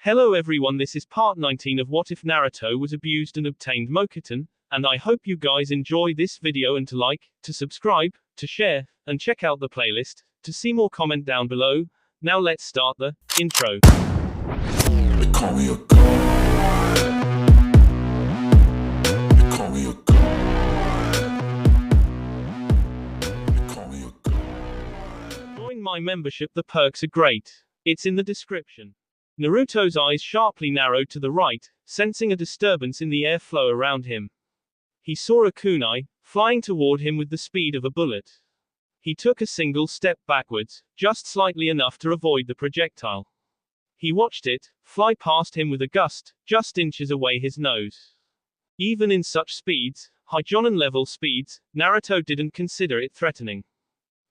Hello everyone, this is part 19 of What If Naruto Was Abused and Obtained Mokuton, and I hope you guys enjoy this video and to like, to subscribe, to share, and check out the playlist, to see more comment down below. Now let's start the intro. They call me a god. They call me a god. They call me a god. Join my membership, the perks are great. It's in the description. Naruto's eyes sharply narrowed to the right, sensing a disturbance in the airflow around him. He saw a kunai, flying toward him with the speed of a bullet. He took a single step backwards, just slightly enough to avoid the projectile. He watched it fly past him with a gust, just inches away his nose. Even in such speeds, high Jonin level speeds, Naruto didn't consider it threatening.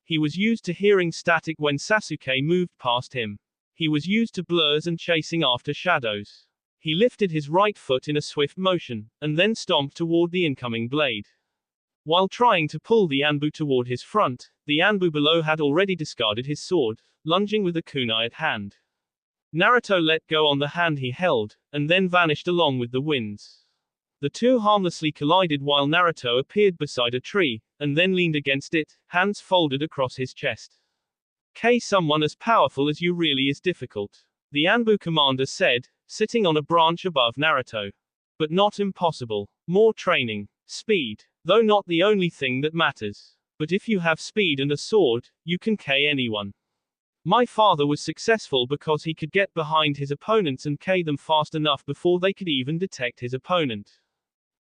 He was used to hearing static when Sasuke moved past him. He was used to blurs and chasing after shadows. He lifted his right foot in a swift motion, and then stomped toward the incoming blade. While trying to pull the Anbu toward his front, the Anbu below had already discarded his sword, lunging with the kunai at hand. Naruto let go on the hand he held, and then vanished along with the winds. The two harmlessly collided while Naruto appeared beside a tree, and then leaned against it, hands folded across his chest. Someone as powerful as you really is difficult, the Anbu commander said, sitting on a branch above Naruto. But not impossible. More training. Speed. Though not the only thing that matters. But if you have speed and a sword, you can K anyone. My father was successful because he could get behind his opponents and K them fast enough before they could even detect his opponent.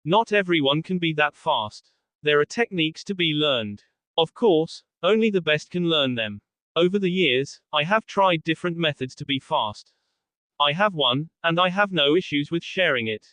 Not everyone can be that fast. There are techniques to be learned. Of course, only the best can learn them. Over the years, I have tried different methods to be fast. I have one, and I have no issues with sharing it.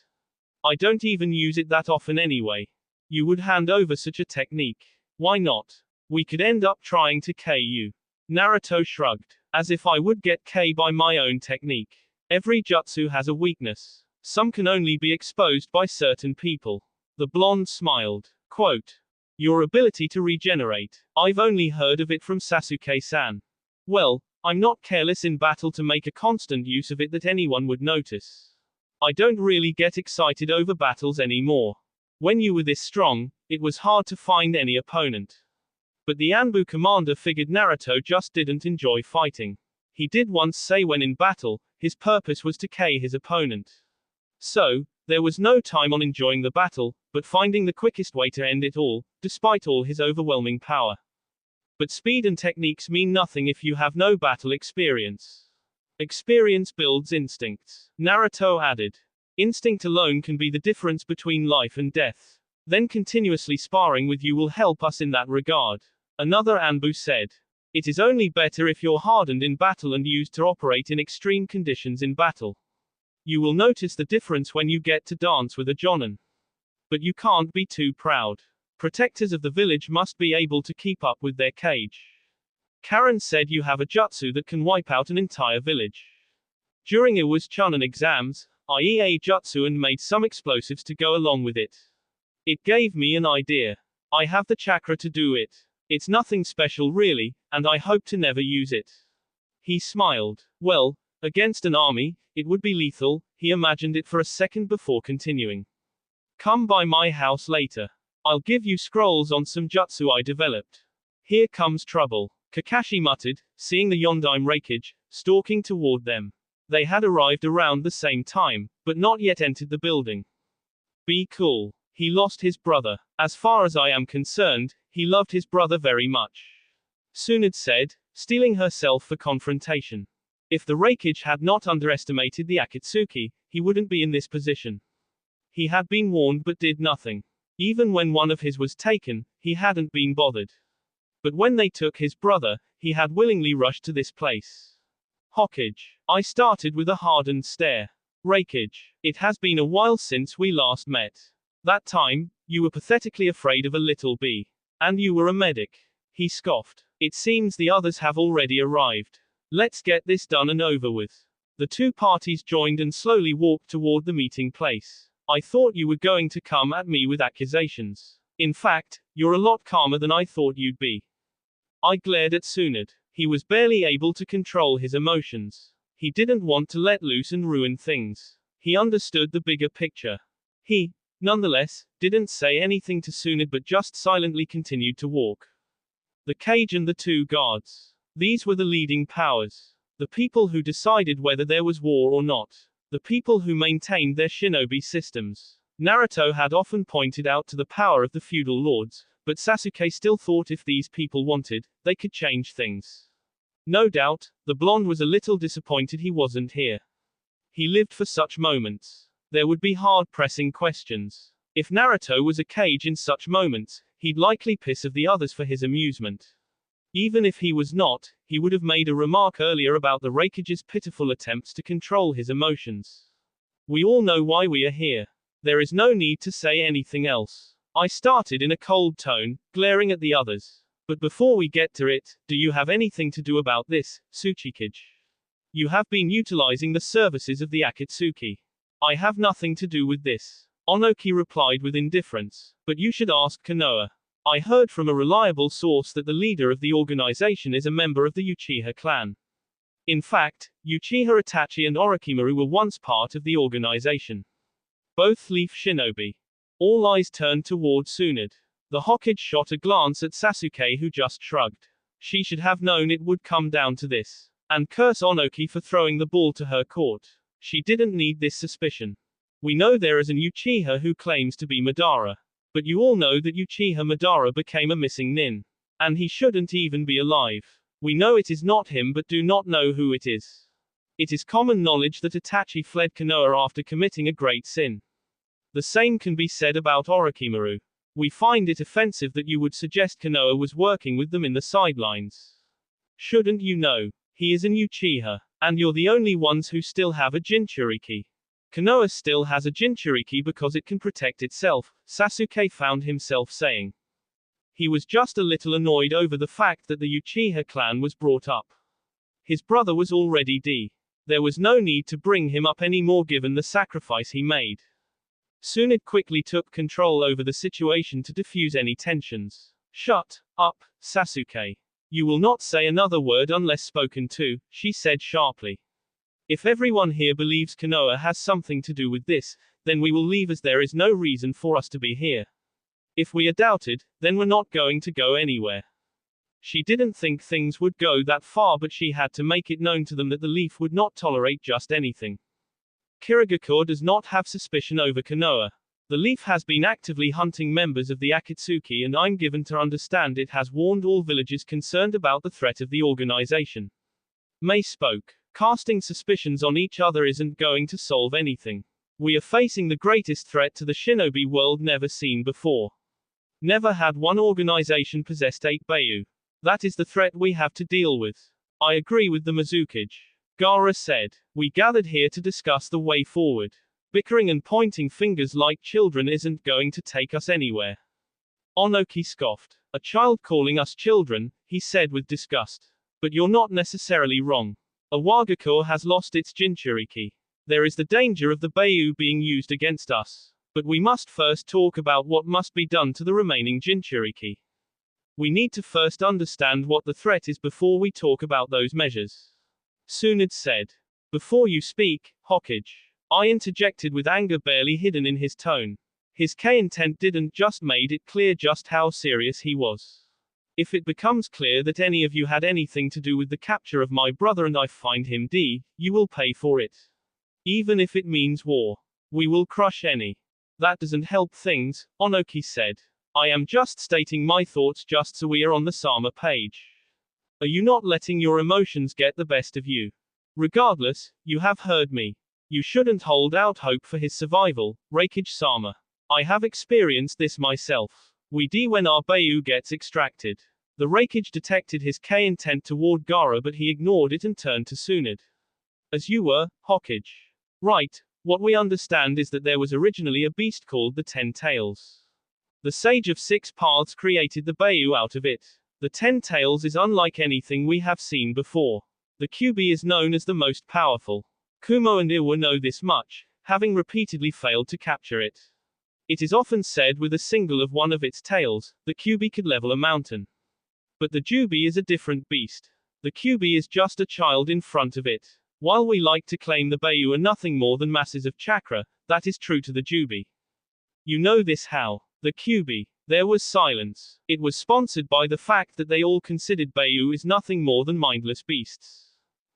I don't even use it that often anyway. You would hand over such a technique. Why not? We could end up trying to K you. Naruto shrugged. As if I would get K by my own technique. Every jutsu has a weakness. Some can only be exposed by certain people. The blonde smiled. Quote. Your ability to regenerate. I've only heard of it from Sasuke-san. Well, I'm not careless in battle to make a constant use of it that anyone would notice. I don't really get excited over battles anymore. When you were this strong, it was hard to find any opponent. But the Anbu commander figured Naruto just didn't enjoy fighting. He did once say when in battle, his purpose was to K his opponent. So, there was no time on enjoying the battle, but finding the quickest way to end it all, despite all his overwhelming power. But speed and techniques mean nothing if you have no battle experience. Experience builds instincts. Naruto added. Instinct alone can be the difference between life and death. Then continuously sparring with you will help us in that regard. Another Anbu said. It is only better if you're hardened in battle and used to operate in extreme conditions in battle. You will notice the difference when you get to dance with a Jonin. But you can't be too proud. Protectors of the village must be able to keep up with their cage. Karen said you have a jutsu that can wipe out an entire village. During Iwa's Chunin exams, I a jutsu and made some explosives to go along with it. It gave me an idea. I have the chakra to do it. It's nothing special really, and I hope to never use it. He smiled. Well, against an army, it would be lethal, he imagined it for a second before continuing. Come by my house later. I'll give you scrolls on some jutsu I developed. Here comes trouble. Kakashi muttered, seeing the Yondaime Raikage, stalking toward them. They had arrived around the same time, but not yet entered the building. Be cool. He lost his brother. As far as I am concerned, he loved his brother very much. Tsunade said, steeling herself for confrontation. If the Raikage had not underestimated the Akatsuki, he wouldn't be in this position. He had been warned but did nothing. Even when one of his was taken, he hadn't been bothered. But when they took his brother, he had willingly rushed to this place. Hokage. I started with a hardened stare. Raikage. It has been a while since we last met. That time, you were pathetically afraid of a little bee. And you were a medic. He scoffed. It seems the others have already arrived. Let's get this done and over with. The two parties joined and slowly walked toward the meeting place. I thought you were going to come at me with accusations. In fact, you're a lot calmer than I thought you'd be. I glared at Tsunade. He was barely able to control his emotions. He didn't want to let loose and ruin things. He understood the bigger picture. He, nonetheless, didn't say anything to Tsunade but just silently continued to walk. The cage and the two guards. These were the leading powers. The people who decided whether there was war or not. The people who maintained their shinobi systems. Naruto had often pointed out to the power of the feudal lords, but Sasuke still thought if these people wanted, they could change things. No doubt, the blonde was a little disappointed he wasn't here. He lived for such moments. There would be hard-pressing questions. If Naruto was a cage in such moments, he'd likely piss of the others for his amusement. Even if he was not, he would have made a remark earlier about the Raikage's pitiful attempts to control his emotions. We all know why we are here. There is no need to say anything else. I started in a cold tone, glaring at the others. But before we get to it, do you have anything to do about this, Tsuchikage? You have been utilizing the services of the Akatsuki. I have nothing to do with this. Onoki replied with indifference. But you should ask Konoha. I heard from a reliable source that the leader of the organization is a member of the Uchiha clan. In fact, Uchiha Itachi and Orochimaru were once part of the organization. Both leaf shinobi. All eyes turned toward Tsunade. The Hokage shot a glance at Sasuke who just shrugged. She should have known it would come down to this. And curse Onoki for throwing the ball to her court. She didn't need this suspicion. We know there is an Uchiha who claims to be Madara. But you all know that Uchiha Madara became a missing nin. And he shouldn't even be alive. We know it is not him but do not know who it is. It is common knowledge that Itachi fled Konoha after committing a great sin. The same can be said about Orochimaru. We find it offensive that you would suggest Konoha was working with them in the sidelines. Shouldn't you know? He is an Uchiha. And you're the only ones who still have a Jinchuriki. Konoha still has a Jinchuriki because it can protect itself, Sasuke found himself saying. He was just a little annoyed over the fact that the Uchiha clan was brought up. His brother was already dead. There was no need to bring him up anymore given the sacrifice he made. Tsunade quickly took control over the situation to diffuse any tensions. Shut up, Sasuke. You will not say another word unless spoken to, she said sharply. If everyone here believes Konoha has something to do with this, then we will leave as there is no reason for us to be here. If we are doubted, then we're not going to go anywhere. She didn't think things would go that far but she had to make it known to them that the leaf would not tolerate just anything. Kirigakure does not have suspicion over Konoha. The leaf has been actively hunting members of the Akatsuki and I'm given to understand it has warned all villagers concerned about the threat of the organization. Mei spoke. Casting suspicions on each other isn't going to solve anything. We are facing the greatest threat to the shinobi world never seen before. Never had one organization possessed 8 Beiyu. That is the threat we have to deal with. I agree with the Mizukage. Gaara said. We gathered here to discuss the way forward. Bickering and pointing fingers like children isn't going to take us anywhere. Onoki scoffed. A child calling us children, he said with disgust. But you're not necessarily wrong. A Wagakure has lost its Jinchuriki. There is the danger of the Beiyu being used against us. But we must first talk about what must be done to the remaining Jinchuriki. We need to first understand what the threat is before we talk about those measures. Tsunade said. Before you speak, Hokage. I interjected with anger barely hidden in his tone. His intent didn't just made it clear just how serious he was. If it becomes clear that any of you had anything to do with the capture of my brother and I find him dead, you will pay for it. Even if it means war. We will crush any. That doesn't help things, Onoki said. I am just stating my thoughts just so we are on the Sama page. Are you not letting your emotions get the best of you? Regardless, you have heard me. You shouldn't hold out hope for his survival, Raikage-sama. I have experienced this myself. We do when our Beiyu gets extracted. The Raikage detected his intent toward Gaara but he ignored it and turned to Tsunade. As you were, Hokage. Right, what we understand is that there was originally a beast called the 10 Tails. The Sage of 6 Paths created the Beiyu out of it. The 10 Tails is unlike anything we have seen before. The Kyuubi is known as the most powerful. Kumo and Iwa know this much, having repeatedly failed to capture it. It is often said with a single of one of its tails, the Kyuubi could level a mountain. But the Jubi is a different beast. The Kyuubi is just a child in front of it. While we like to claim the Beiyu are nothing more than masses of chakra, that is true to the Jubi. You know this how? The QB. There was silence. It was sponsored by the fact that they all considered Beiyu is nothing more than mindless beasts.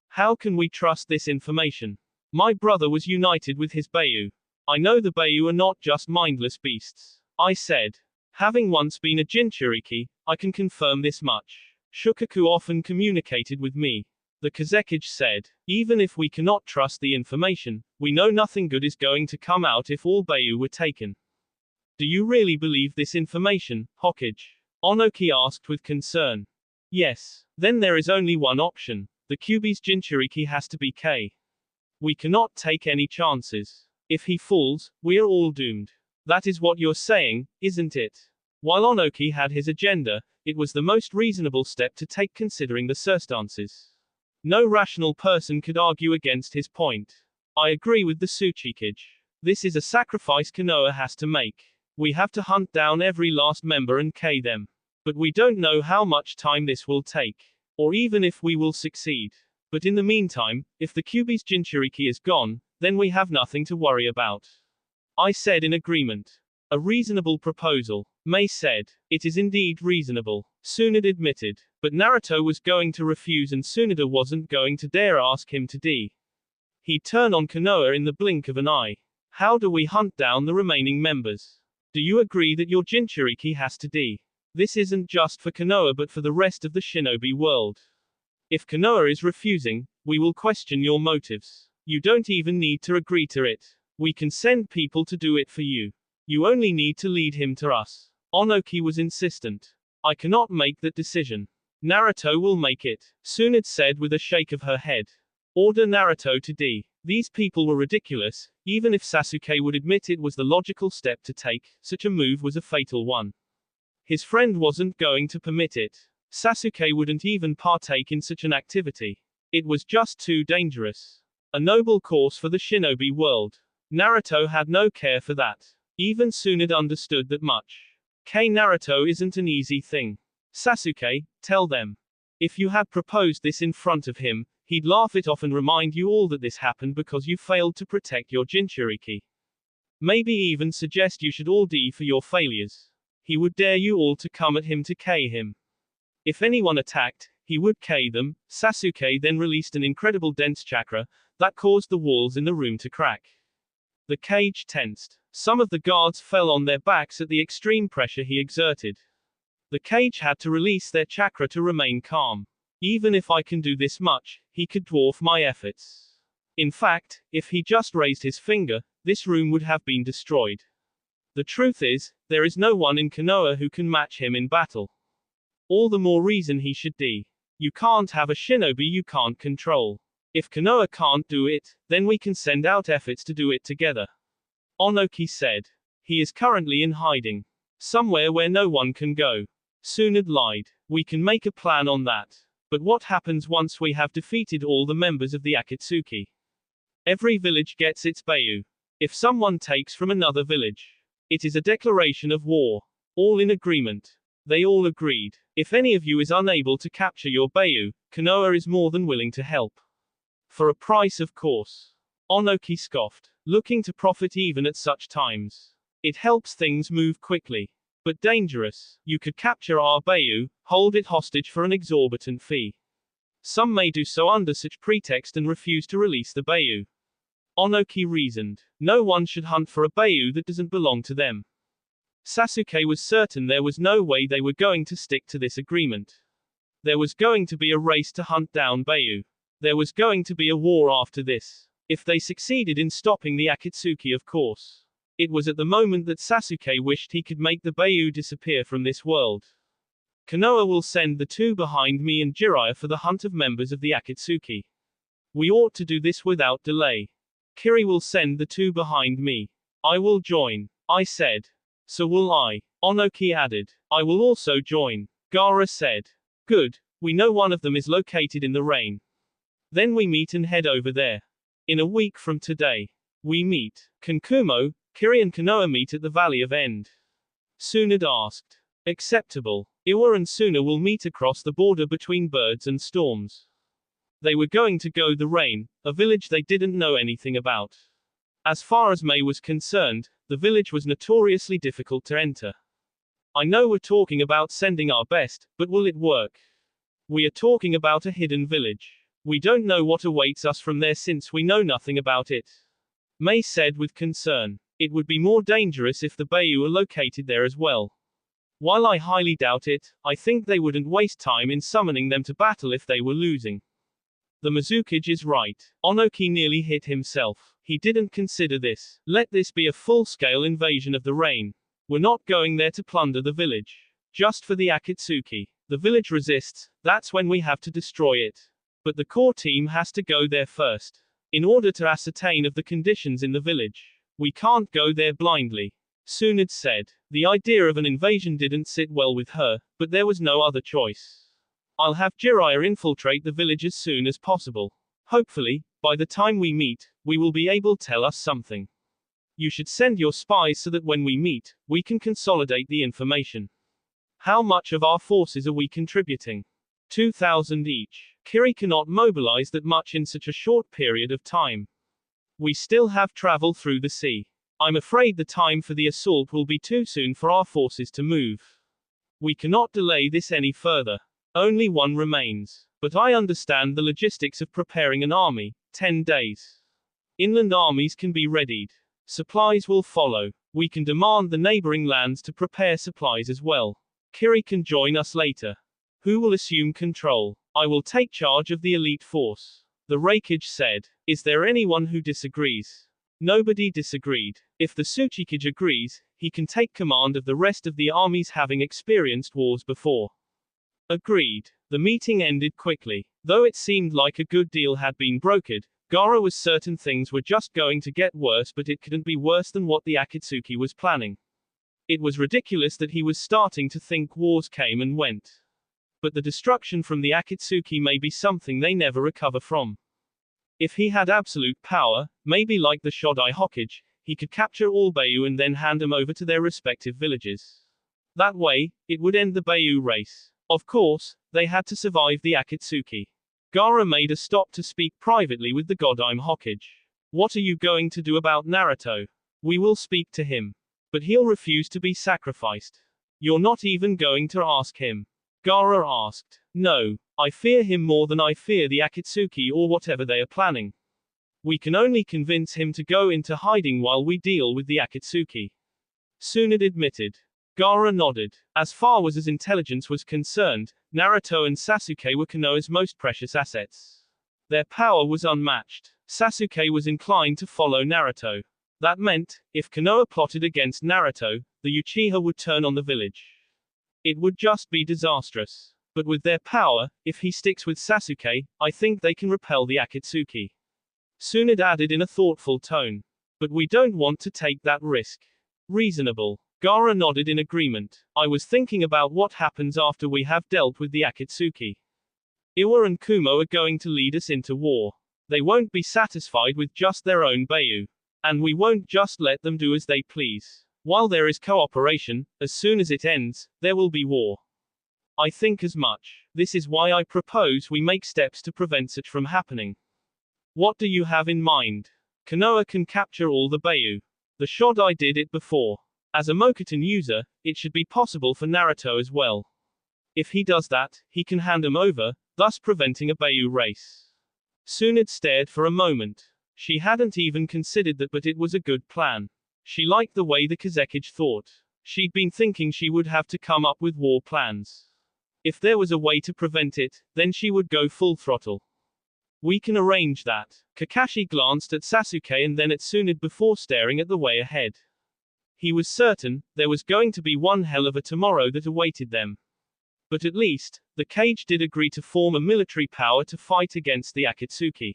How can we trust this information? My brother was united with his Beiyu. I know the Beiyu are not just mindless beasts. I said. Having once been a Jinchuriki, I can confirm this much. Shukaku often communicated with me. The Kazekage said. Even if we cannot trust the information, we know nothing good is going to come out if all Beiyu were taken. Do you really believe this information, Hokage? Onoki asked with concern. Yes. Then there is only one option. The Kyuubi's Jinchuriki has to be K. We cannot take any chances. If he falls, we are all doomed. That is what you're saying, isn't it? While Onoki had his agenda, it was the most reasonable step to take considering the circumstances. No rational person could argue against his point. I agree with the Tsuchikage. This is a sacrifice Konoha has to make. We have to hunt down every last member and K them. But we don't know how much time this will take. Or even if we will succeed. But in the meantime, if the Kyuubi's Jinchuriki is gone, then we have nothing to worry about. I said in agreement. A reasonable proposal. Mei said. It is indeed reasonable. Tsunade admitted. But Naruto was going to refuse and Tsunade wasn't going to dare ask him to d. He'd turn on Konoha in the blink of an eye. How do we hunt down the remaining members? Do you agree that your Jinchuriki has to d? This isn't just for Konoha but for the rest of the shinobi world. If Konoha is refusing, we will question your motives. You don't even need to agree to it. We can send people to do it for you. You only need to lead him to us. Onoki was insistent. I cannot make that decision. Naruto will make it, Tsunade said with a shake of her head. Order Naruto to d. These people were ridiculous. Even if Sasuke would admit it was the logical step to take, such a move was a fatal one. His friend wasn't going to permit it. Sasuke wouldn't even partake in such an activity. It was just too dangerous. A noble course for the shinobi world. Naruto had no care for that. Even Tsunade understood that much. Naruto isn't an easy thing. Sasuke, tell them. If you had proposed this in front of him, he'd laugh it off and remind you all that this happened because you failed to protect your Jinchuriki. Maybe even suggest you should all d for your failures. He would dare you all to come at him to K him. If anyone attacked, he would K them. Sasuke then released an incredible dense chakra that caused the walls in the room to crack. The cage tensed. Some of the guards fell on their backs at the extreme pressure he exerted. The cage had to release their chakra to remain calm. Even if I can do this much, he could dwarf my efforts. In fact, if he just raised his finger, this room would have been destroyed. The truth is, there is no one in Konoha who can match him in battle. All the more reason he should d. You can't have a shinobi you can't control. If Konoha can't do it, then we can send out efforts to do it together. Onoki said. He is currently in hiding. Somewhere where no one can go. Tsunade lied. We can make a plan on that. But what happens once we have defeated all the members of the Akatsuki? Every village gets its Beiyu. If someone takes from another village, it is a declaration of war. All in agreement. They all agreed. If any of you is unable to capture your Beiyu, Konoha is more than willing to help. For a price, of course. Onoki scoffed. Looking to profit even at such times. It helps things move quickly. But dangerous. You could capture our Beiyu, hold it hostage for an exorbitant fee. Some may do so under such pretext and refuse to release the Beiyu. Onoki reasoned. No one should hunt for a Beiyu that doesn't belong to them. Sasuke was certain there was no way they were going to stick to this agreement. There was going to be a race to hunt down Beiyu. There was going to be a war after this. If they succeeded in stopping the Akatsuki, of course. It was at the moment that Sasuke wished he could make the Beiyu disappear from this world. Konoha will send the two behind me and Jiraiya for the hunt of members of the Akatsuki. We ought to do this without delay. Kiri will send the two behind me. I will join. I said. So will I. Onoki added. I will also join. Gaara said. Good. We know one of them is located in the rain. Then we meet and head over there. In a week from today. We meet. Kankumo, Kiri and Konoha meet at the Valley of End. Tsunade asked. Acceptable. Iwa and Suna will meet across the border between birds and storms. They were going to go the rain, a village they didn't know anything about. As far as May was concerned, the village was notoriously difficult to enter. I know we're talking about sending our best, but will it work? We are talking about a hidden village. We don't know what awaits us from there since we know nothing about it. May said with concern. It would be more dangerous if the Bayou are located there as well. While I highly doubt it, I think they wouldn't waste time in summoning them to battle if they were losing. The Mizukage is right. Onoki nearly hit himself. He didn't consider this. Let this be a full-scale invasion of the rain. We're not going there to plunder the village. Just for the Akatsuki. The village resists, that's when we have to destroy it. But the core team has to go there first. In order to ascertain of the conditions in the village. We can't go there blindly. Tsunade said. The idea of an invasion didn't sit well with her, but there was no other choice. I'll have Jiraiya infiltrate the village as soon as possible. Hopefully, by the time we meet, we will be able to tell us something. You should send your spies so that when we meet, we can consolidate the information. How much of our forces are we contributing? 2,000 each. Kiri cannot mobilize that much in such a short period of time. We still have travel through the sea. I'm afraid the time for the assault will be too soon for our forces to move. We cannot delay this any further. Only one remains. But I understand the logistics of preparing an army. 10 days. Inland armies can be readied. Supplies will follow. We can demand the neighboring lands to prepare supplies as well. Kiri can join us later. Who will assume control? I will take charge of the elite force. The Reikage said. Is there anyone who disagrees? Nobody disagreed. If the Tsuchikage agrees, he can take command of the rest of the armies having experienced wars before. Agreed. The meeting ended quickly. Though it seemed like a good deal had been brokered, Gaara was certain things were just going to get worse, but it couldn't be worse than what the Akatsuki was planning. It was ridiculous that he was starting to think wars came and went. But the destruction from the Akatsuki may be something they never recover from. If he had absolute power, maybe like the Shodai Hokage, he could capture all Bayou and then hand them over to their respective villages. That way, it would end the Bayou race. Of course, they had to survive the Akatsuki. Gaara made a stop to speak privately with the Godime Hokage. What are you going to do about Naruto? We will speak to him. But he'll refuse to be sacrificed. You're not even going to ask him? Gaara asked. No. I fear him more than I fear the Akatsuki or whatever they are planning. We can only convince him to go into hiding while we deal with the Akatsuki. Tsunade admitted. Gaara nodded. As far as his intelligence was concerned, Naruto and Sasuke were Konoha's most precious assets. Their power was unmatched. Sasuke was inclined to follow Naruto. That meant, if Konoha plotted against Naruto, the Uchiha would turn on the village. It would just be disastrous. But with their power, if he sticks with Sasuke, I think they can repel the Akatsuki. Tsunade added in a thoughtful tone. But we don't want to take that risk. Reasonable. Gaara nodded in agreement. I was thinking about what happens after we have dealt with the Akatsuki. Iwa and Kumo are going to lead us into war. They won't be satisfied with just their own Bayou. And we won't just let them do as they please. While there is cooperation, as soon as it ends, there will be war. I think as much. This is why I propose we make steps to prevent such from happening. What do you have in mind? Konoha can capture all the Bayou. The Shodai did it before. As a Mokuton user, it should be possible for Naruto as well. If he does that, he can hand him over, thus preventing a Bayou race. Tsunade stared for a moment. She hadn't even considered that, but it was a good plan. She liked the way the Kazekage thought. She'd been thinking she would have to come up with war plans. If there was a way to prevent it, then she would go full throttle. We can arrange that. Kakashi glanced at Sasuke and then at Tsunade before staring at the way ahead. He was certain, there was going to be one hell of a tomorrow that awaited them. But at least, the Kage did agree to form a military power to fight against the Akatsuki.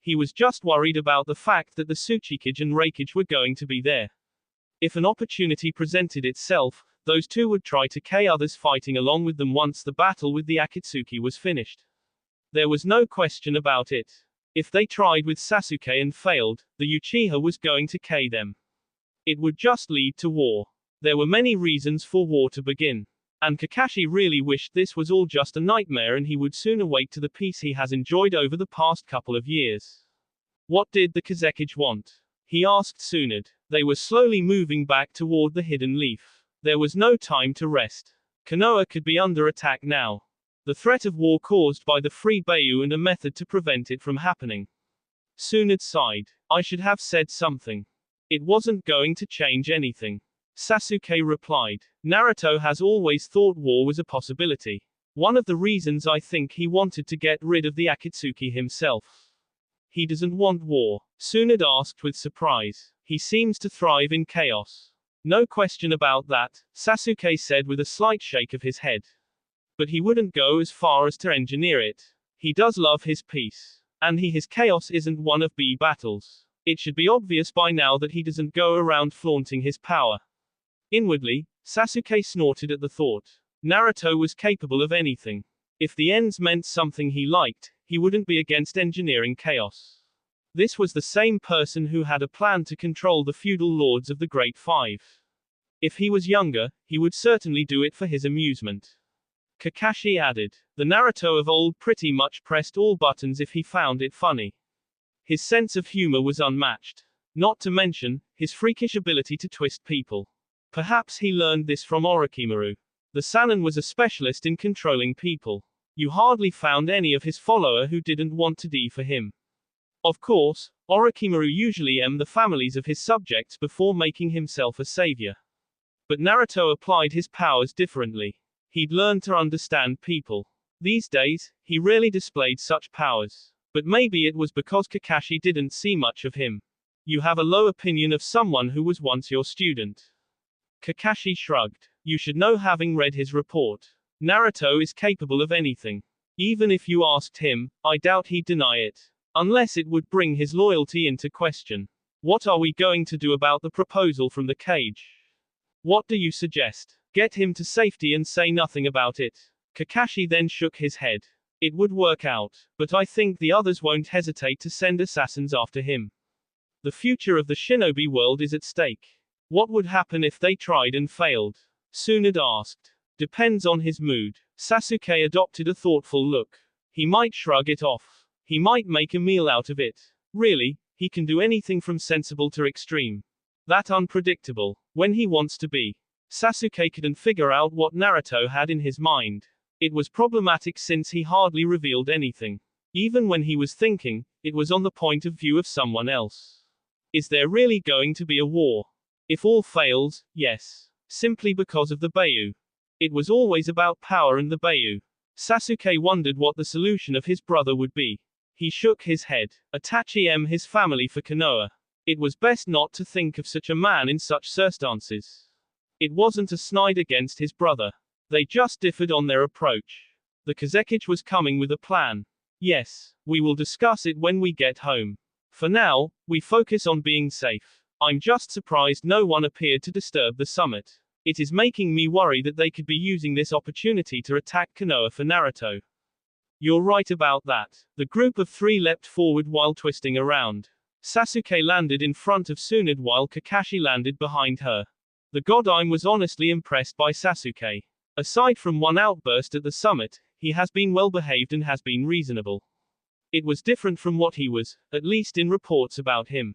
He was just worried about the fact that the Tsuchikage and Reikage were going to be there. If an opportunity presented itself, those two would try to kill others fighting along with them once the battle with the Akatsuki was finished. There was no question about it. If they tried with Sasuke and failed, the Uchiha was going to kill them. It would just lead to war. There were many reasons for war to begin. And Kakashi really wished this was all just a nightmare and he would soon awake to the peace he has enjoyed over the past couple of years. What did the Kazekage want? He asked Tsunade. They were slowly moving back toward the hidden leaf. There was no time to rest. Konoha could be under attack now. The threat of war caused by the Free Bayou and a method to prevent it from happening. Tsunade sighed. I should have said something. It wasn't going to change anything. Sasuke replied. Naruto has always thought war was a possibility. One of the reasons I think he wanted to get rid of the Akatsuki himself. He doesn't want war? Tsunade asked with surprise. He seems to thrive in chaos. No question about that, Sasuke said with a slight shake of his head. But he wouldn't go as far as to engineer it. He does love his peace. And his chaos isn't one of B battles. It should be obvious by now that he doesn't go around flaunting his power. Inwardly, Sasuke snorted at the thought. Naruto was capable of anything. If the ends meant something he liked, he wouldn't be against engineering chaos. This was the same person who had a plan to control the feudal lords of the Great Five. If he was younger, he would certainly do it for his amusement. Kakashi added. The Naruto of old pretty much pressed all buttons if he found it funny. His sense of humor was unmatched. Not to mention, his freakish ability to twist people. Perhaps he learned this from Orochimaru. The Sannin was a specialist in controlling people. You hardly found any of his follower who didn't want to die for him. Of course, Orochimaru usually the families of his subjects before making himself a savior. But Naruto applied his powers differently. He'd learned to understand people. These days, he rarely displayed such powers. But maybe it was because Kakashi didn't see much of him. You have a low opinion of someone who was once your student. Kakashi shrugged. You should know having read his report. Naruto is capable of anything. Even if you asked him, I doubt he'd deny it. Unless it would bring his loyalty into question. What are we going to do about the proposal from the cage? What do you suggest? Get him to safety and say nothing about it. Kakashi then shook his head. It would work out, but I think the others won't hesitate to send assassins after him. The future of the shinobi world is at stake. What would happen if they tried and failed? Tsunade asked. Depends on his mood. Sasuke adopted a thoughtful look. He might shrug it off. He might make a meal out of it. Really, he can do anything from sensible to extreme. That unpredictable. When he wants to be. Sasuke couldn't figure out what Naruto had in his mind. It was problematic since he hardly revealed anything. Even when he was thinking, it was on the point of view of someone else. Is there really going to be a war? If all fails, yes. Simply because of the Bayou. It was always about power and the Bayou. Sasuke wondered what the solution of his brother would be. He shook his head. Itachi his family for Konoha. It was best not to think of such a man in such circumstances. It wasn't a snide against his brother. They just differed on their approach. The Kazekage was coming with a plan. Yes, we will discuss it when we get home. For now, we focus on being safe. I'm just surprised no one appeared to disturb the summit. It is making me worry that they could be using this opportunity to attack Konoha for Naruto. You're right about that. The group of three leapt forward while twisting around. Sasuke landed in front of Tsunade while Kakashi landed behind her. The Godime was honestly impressed by Sasuke. Aside from one outburst at the summit, he has been well behaved and has been reasonable. It was different from what he was, at least in reports about him.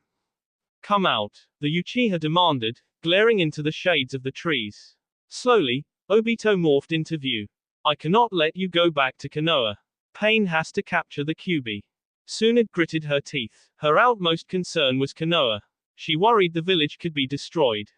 Come out, the Uchiha demanded, glaring into the shades of the trees. Slowly, Obito morphed into view. I cannot let you go back to Konoha. Pain has to capture the Kyuubi. Tsunade gritted her teeth. Her utmost concern was Konoha. She worried the village could be destroyed.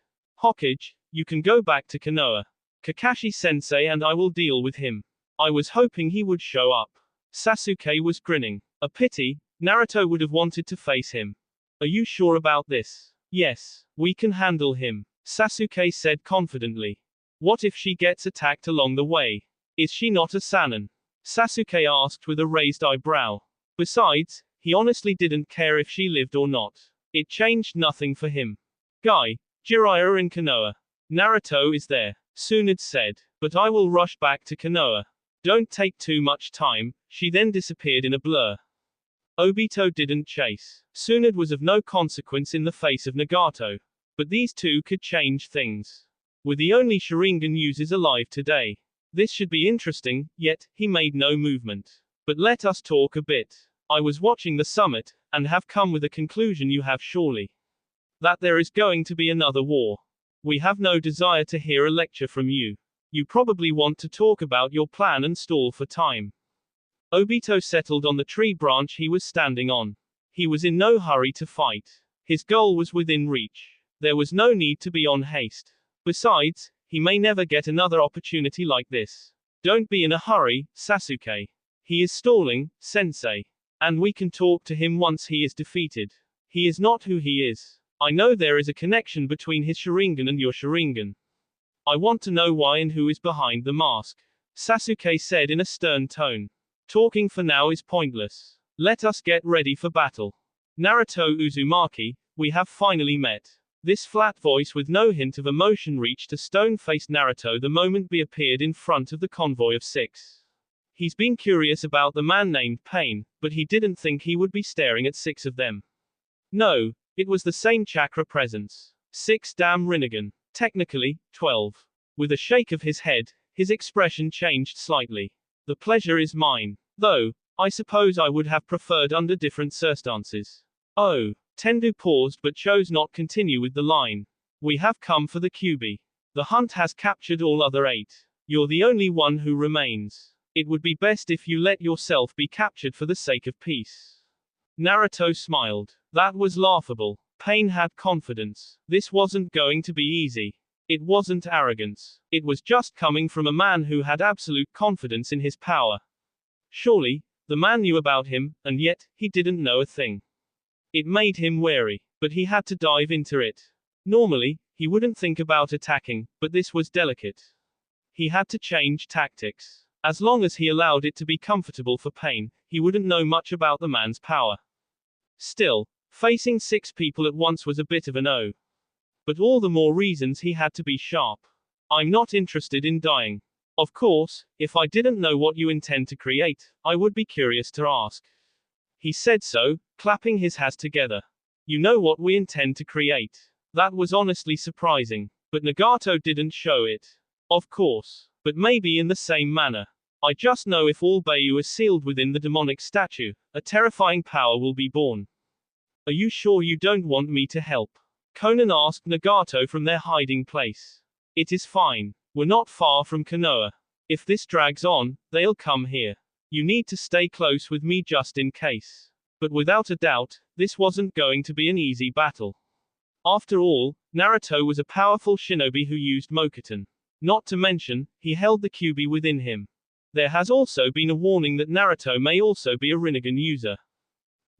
Hokage, you can go back to Konoha. Kakashi-sensei and I will deal with him. I was hoping he would show up. Sasuke was grinning. A pity, Naruto would have wanted to face him. Are you sure about this? Yes, we can handle him, Sasuke said confidently. What if she gets attacked along the way? Is she not a Sannin? Sasuke asked with a raised eyebrow. Besides, he honestly didn't care if she lived or not. It changed nothing for him. Guy, Jiraiya in Konoha. Naruto is there, Tsunade said. But I will rush back to Konoha. Don't take too much time. She then disappeared in a blur. Obito didn't chase. Tsunade was of no consequence in the face of Nagato. But these two could change things. We're the only Sharingan users alive today. This should be interesting, yet, he made no movement. But let us talk a bit. I was watching the summit, and have come with a conclusion you have surely. That there is going to be another war. We have no desire to hear a lecture from you. You probably want to talk about your plan and stall for time. Obito settled on the tree branch he was standing on. He was in no hurry to fight. His goal was within reach. There was no need to be on haste. Besides, he may never get another opportunity like this. Don't be in a hurry, Sasuke. He is stalling, sensei. And we can talk to him once he is defeated. He is not who he is. I know there is a connection between his Sharingan and your Sharingan. I want to know why and who is behind the mask. Sasuke said in a stern tone. Talking for now is pointless. Let us get ready for battle. Naruto Uzumaki, we have finally met. This flat voice with no hint of emotion reached a stone-faced Naruto the moment he appeared in front of the convoy of 6. He's been curious about the man named Pain, but he didn't think he would be staring at 6 of them. No, it was the same chakra presence. 6 damn Rinnegan. Technically, 12. With a shake of his head, his expression changed slightly. The pleasure is mine. Though, I suppose I would have preferred under different circumstances. Oh. Tendu paused but chose not continue with the line. We have come for the Kyuubi. The hunt has captured all other 8. You're the only one who remains. It would be best if you let yourself be captured for the sake of peace. Naruto smiled. That was laughable. Pain had confidence. This wasn't going to be easy. It wasn't arrogance. It was just coming from a man who had absolute confidence in his power. Surely, the man knew about him, and yet, he didn't know a thing. It made him wary, but he had to dive into it. Normally, he wouldn't think about attacking, but this was delicate. He had to change tactics. As long as he allowed it to be comfortable for Pain, he wouldn't know much about the man's power. Still, facing 6 people at once was a bit of an O. But all the more reasons he had to be sharp. I'm not interested in dying. Of course, if I didn't know what you intend to create, I would be curious to ask. He said so, clapping his hands together. You know what we intend to create. That was honestly surprising. But Nagato didn't show it. Of course. But maybe in the same manner. I just know if all Beiyu are sealed within the demonic statue, a terrifying power will be born. Are you sure you don't want me to help? Conan asked Nagato from their hiding place. It is fine. We're not far from Konoha. If this drags on, they'll come here. You need to stay close with me just in case. But without a doubt, this wasn't going to be an easy battle. After all, Naruto was a powerful shinobi who used Mokuton. Not to mention, he held the Kyuubi within him. There has also been a warning that Naruto may also be a Rinnegan user.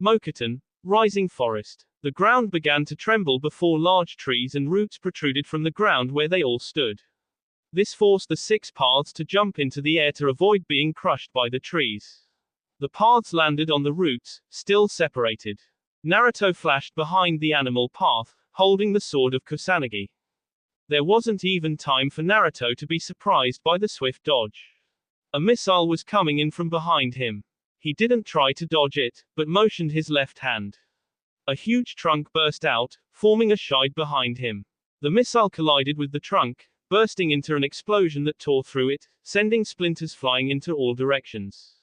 Mokuton, rising forest. The ground began to tremble before large trees and roots protruded from the ground where they all stood. This forced the 6 paths to jump into the air to avoid being crushed by the trees. The paths landed on the roots, still separated. Naruto flashed behind the animal path, holding the sword of Kusanagi. There wasn't even time for Naruto to be surprised by the swift dodge. A missile was coming in from behind him. He didn't try to dodge it, but motioned his left hand. A huge trunk burst out, forming a shide behind him. The missile collided with the trunk, bursting into an explosion that tore through it, sending splinters flying into all directions.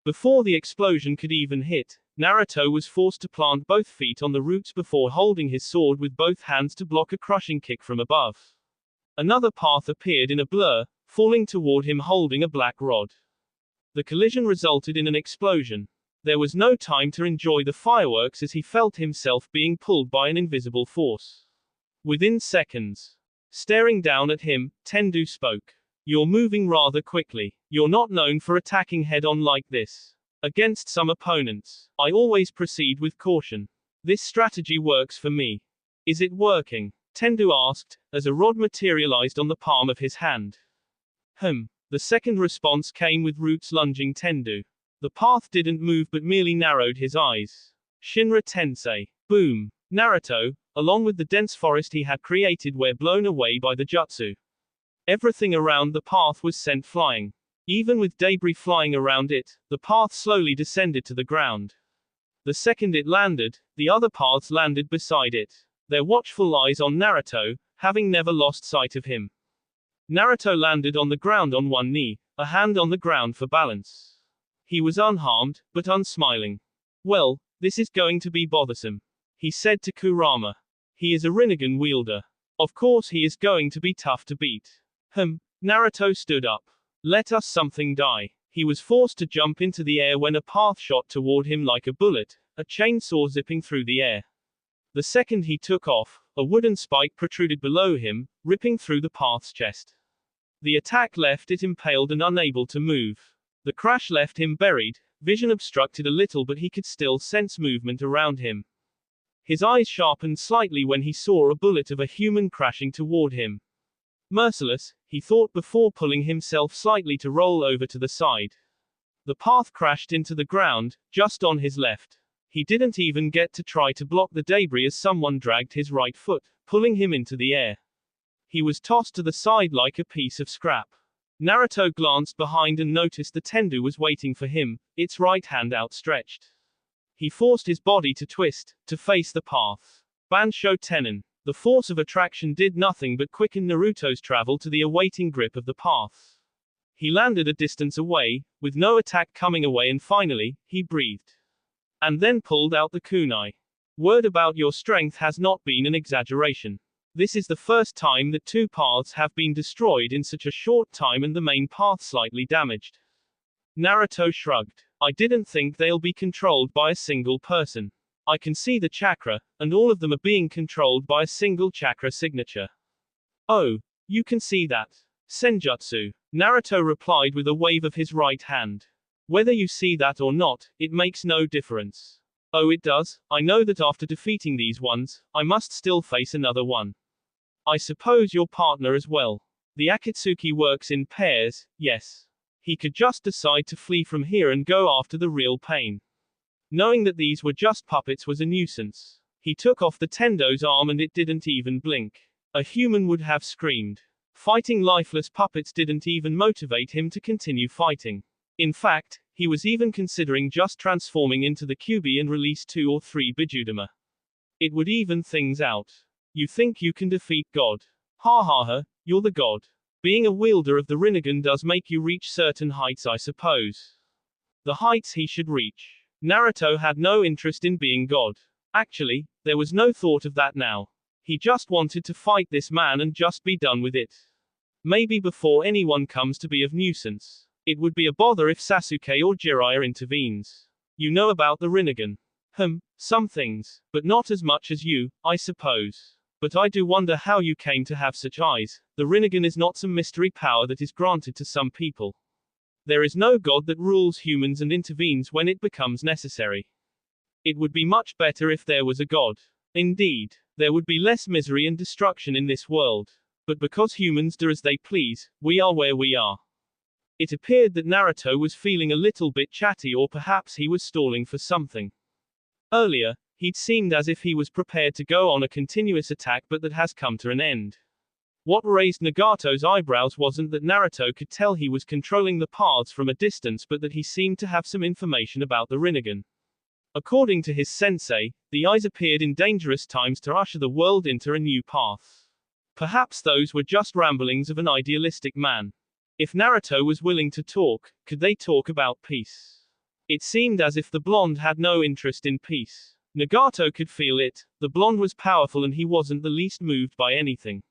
Before the explosion could even hit, Naruto was forced to plant both feet on the roots before holding his sword with both hands to block a crushing kick from above. Another path appeared in a blur, falling toward him holding a black rod. The collision resulted in an explosion. There was no time to enjoy the fireworks as he felt himself being pulled by an invisible force. Within seconds. Staring down at him, Tendu spoke. You're moving rather quickly. You're not known for attacking head-on like this. Against some opponents, I always proceed with caution. This strategy works for me. Is it working? Tendu asked, as a rod materialized on the palm of his hand. The second response came with roots lunging Tendu. The path didn't move but merely narrowed his eyes. Shinra Tensei. Boom. Naruto, along with the dense forest he had created, were blown away by the jutsu. Everything around the path was sent flying. Even with debris flying around it, the path slowly descended to the ground. The second it landed, the other paths landed beside it. Their watchful eyes on Naruto, having never lost sight of him. Naruto landed on the ground on one knee, a hand on the ground for balance. He was unharmed, but unsmiling. Well, this is going to be bothersome, he said to Kurama. He is a Rinnegan wielder. Of course he is going to be tough to beat. Naruto stood up. Let us something die. He was forced to jump into the air when a path shot toward him like a bullet, a chainsaw zipping through the air. The second he took off, a wooden spike protruded below him, ripping through the path's chest. The attack left it impaled and unable to move. The crash left him buried, vision obstructed a little but he could still sense movement around him. His eyes sharpened slightly when he saw a bullet of a human crashing toward him. Merciless, he thought before pulling himself slightly to roll over to the side. The path crashed into the ground, just on his left. He didn't even get to try to block the debris as someone dragged his right foot, pulling him into the air. He was tossed to the side like a piece of scrap. Naruto glanced behind and noticed the Tendu was waiting for him, its right hand outstretched. He forced his body to twist, to face the path. Bansho Tenon. The force of attraction did nothing but quicken Naruto's travel to the awaiting grip of the path. He landed a distance away, with no attack coming away, and finally, he breathed. And then pulled out the kunai. Word about your strength has not been an exaggeration. This is the first time that two paths have been destroyed in such a short time and the main path slightly damaged. Naruto shrugged. I didn't think they'll be controlled by a single person. I can see the chakra, and all of them are being controlled by a single chakra signature. Oh, you can see that. Senjutsu. Naruto replied with a wave of his right hand. Whether you see that or not, it makes no difference. Oh, it does. I know that after defeating these ones, I must still face another one. I suppose your partner as well. The Akatsuki works in pairs, yes. He could just decide to flee from here and go after the real pain. Knowing that these were just puppets was a nuisance. He took off the Tendo's arm and it didn't even blink. A human would have screamed. Fighting lifeless puppets didn't even motivate him to continue fighting. In fact, he was even considering just transforming into the Kyuubi and release 2 or 3 Bijudama. It would even things out. You think you can defeat God? Ha ha ha, you're the God. Being a wielder of the Rinnegan does make you reach certain heights, I suppose. The heights he should reach. Naruto had no interest in being God. Actually, there was no thought of that now. He just wanted to fight this man and just be done with it. Maybe before anyone comes to be of nuisance. It would be a bother if Sasuke or Jiraiya intervenes. You know about the Rinnegan. Some things, but not as much as you, I suppose. But I do wonder how you came to have such eyes. The Rinnegan is not some mystery power that is granted to some people. There is no God that rules humans and intervenes when it becomes necessary. It would be much better if there was a God. Indeed, there would be less misery and destruction in this world. But because humans do as they please, we are where we are. It appeared that Naruto was feeling a little bit chatty, or perhaps he was stalling for something. Earlier, he'd seemed as if he was prepared to go on a continuous attack, but that has come to an end. What raised Nagato's eyebrows wasn't that Naruto could tell he was controlling the paths from a distance, but that he seemed to have some information about the Rinnegan. According to his sensei, the eyes appeared in dangerous times to usher the world into a new path. Perhaps those were just ramblings of an idealistic man. If Naruto was willing to talk, could they talk about peace? It seemed as if the blonde had no interest in peace. Nagato could feel it. The blonde was powerful and he wasn't the least moved by anything.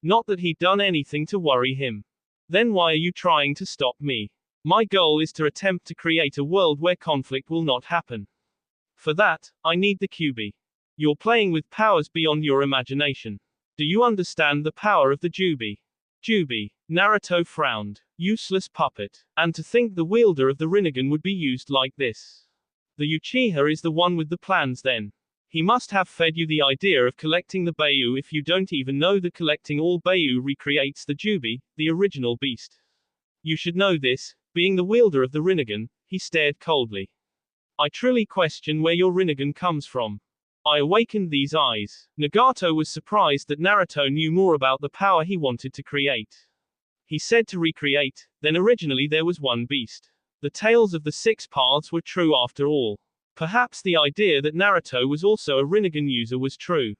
Not that he'd done anything to worry him. Then why are you trying to stop me? My goal is to attempt to create a world where conflict will not happen. For that, I need the Kyuubi. You're playing with powers beyond your imagination. Do you understand the power of the Jubi? Jubi. Naruto frowned. Useless puppet. And to think the wielder of the Rinnegan would be used like this. The Uchiha is the one with the plans then. He must have fed you the idea of collecting the Beiyu if you don't even know that collecting all Beiyu recreates the Jubi, the original beast. You should know this, being the wielder of the Rinnegan. He stared coldly. I truly question where your Rinnegan comes from. I awakened these eyes. Nagato was surprised that Naruto knew more about the power he wanted to create. He said to recreate, then originally there was one beast. The tales of the 6 paths were true after all. Perhaps the idea that Naruto was also a Rinnegan user was true.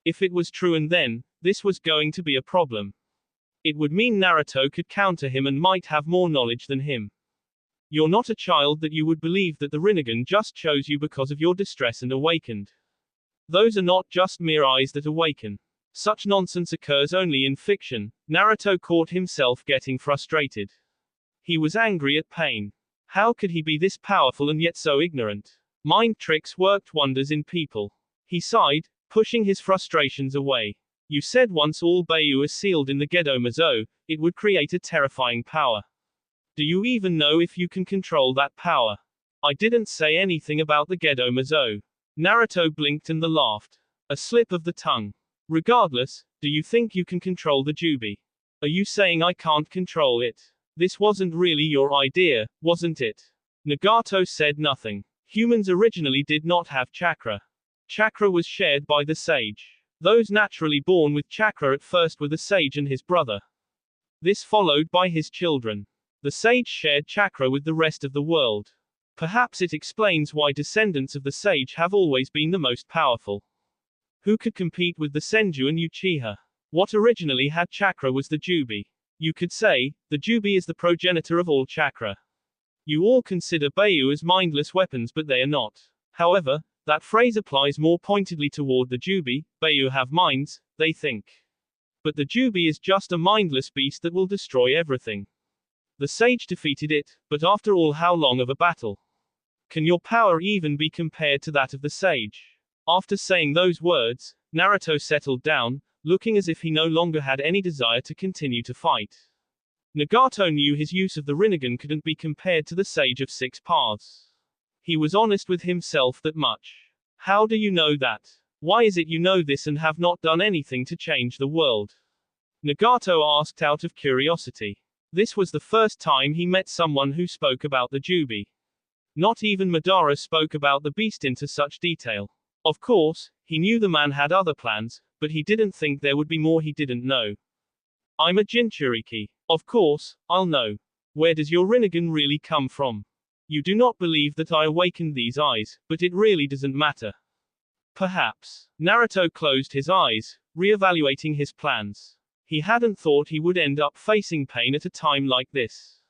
If it was true, and then, this was going to be a problem. It would mean Naruto could counter him and might have more knowledge than him. You're not a child that you would believe that the Rinnegan just chose you because of your distress and awakened. Those are not just mere eyes that awaken. Such nonsense occurs only in fiction. Naruto caught himself getting frustrated. He was angry at pain. How could he be this powerful and yet so ignorant? Mind tricks worked wonders in people. He sighed, pushing his frustrations away. You said once all Beiyu are sealed in the Gedo Mazo, it would create a terrifying power. Do you even know if you can control that power? I didn't say anything about the Gedo Mazo. Naruto blinked and laughed. A slip of the tongue. Regardless, do you think you can control the Jubi? Are you saying I can't control it? This wasn't really your idea, wasn't it? Nagato said nothing. Humans originally did not have chakra. Chakra was shared by the sage. Those naturally born with chakra at first were the sage and his brother. This followed by his children. The sage shared chakra with the rest of the world. Perhaps it explains why descendants of the sage have always been the most powerful. Who could compete with the Senju and Uchiha? What originally had chakra was the Jubi. You could say, the Jubi is the progenitor of all chakra. You all consider Beiyu as mindless weapons, but they are not. However, that phrase applies more pointedly toward the Jubi. Beiyu have minds, they think. But the Jubi is just a mindless beast that will destroy everything. The sage defeated it, but after all, how long of a battle? Can your power even be compared to that of the sage? After saying those words, Naruto settled down, looking as if he no longer had any desire to continue to fight. Nagato knew his use of the Rinnegan couldn't be compared to the Sage of Six Paths. He was honest with himself that much. How do you know that? Why is it you know this and have not done anything to change the world? Nagato asked out of curiosity. This was the first time he met someone who spoke about the Jubi. Not even Madara spoke about the beast into such detail. Of course, he knew the man had other plans, but he didn't think there would be more he didn't know. I'm a Jinchuriki. Of course, I'll know. Where does your Rinnegan really come from? You do not believe that I awakened these eyes, but it really doesn't matter. Perhaps. Naruto closed his eyes, reevaluating his plans. He hadn't thought he would end up facing pain at a time like this.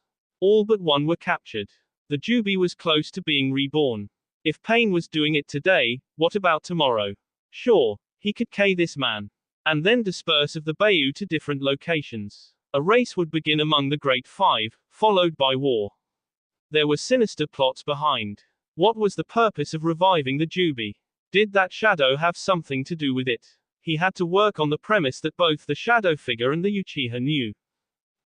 All but one were captured. The Jubi was close to being reborn. If Pain was doing it today, what about tomorrow? Sure, he could K this man. And then disperse of the Beiyu to different locations. A race would begin among the Great Five, followed by war. There were sinister plots behind. What was the purpose of reviving the Jubi? Did that shadow have something to do with it? He had to work on the premise that both the shadow figure and the Uchiha knew.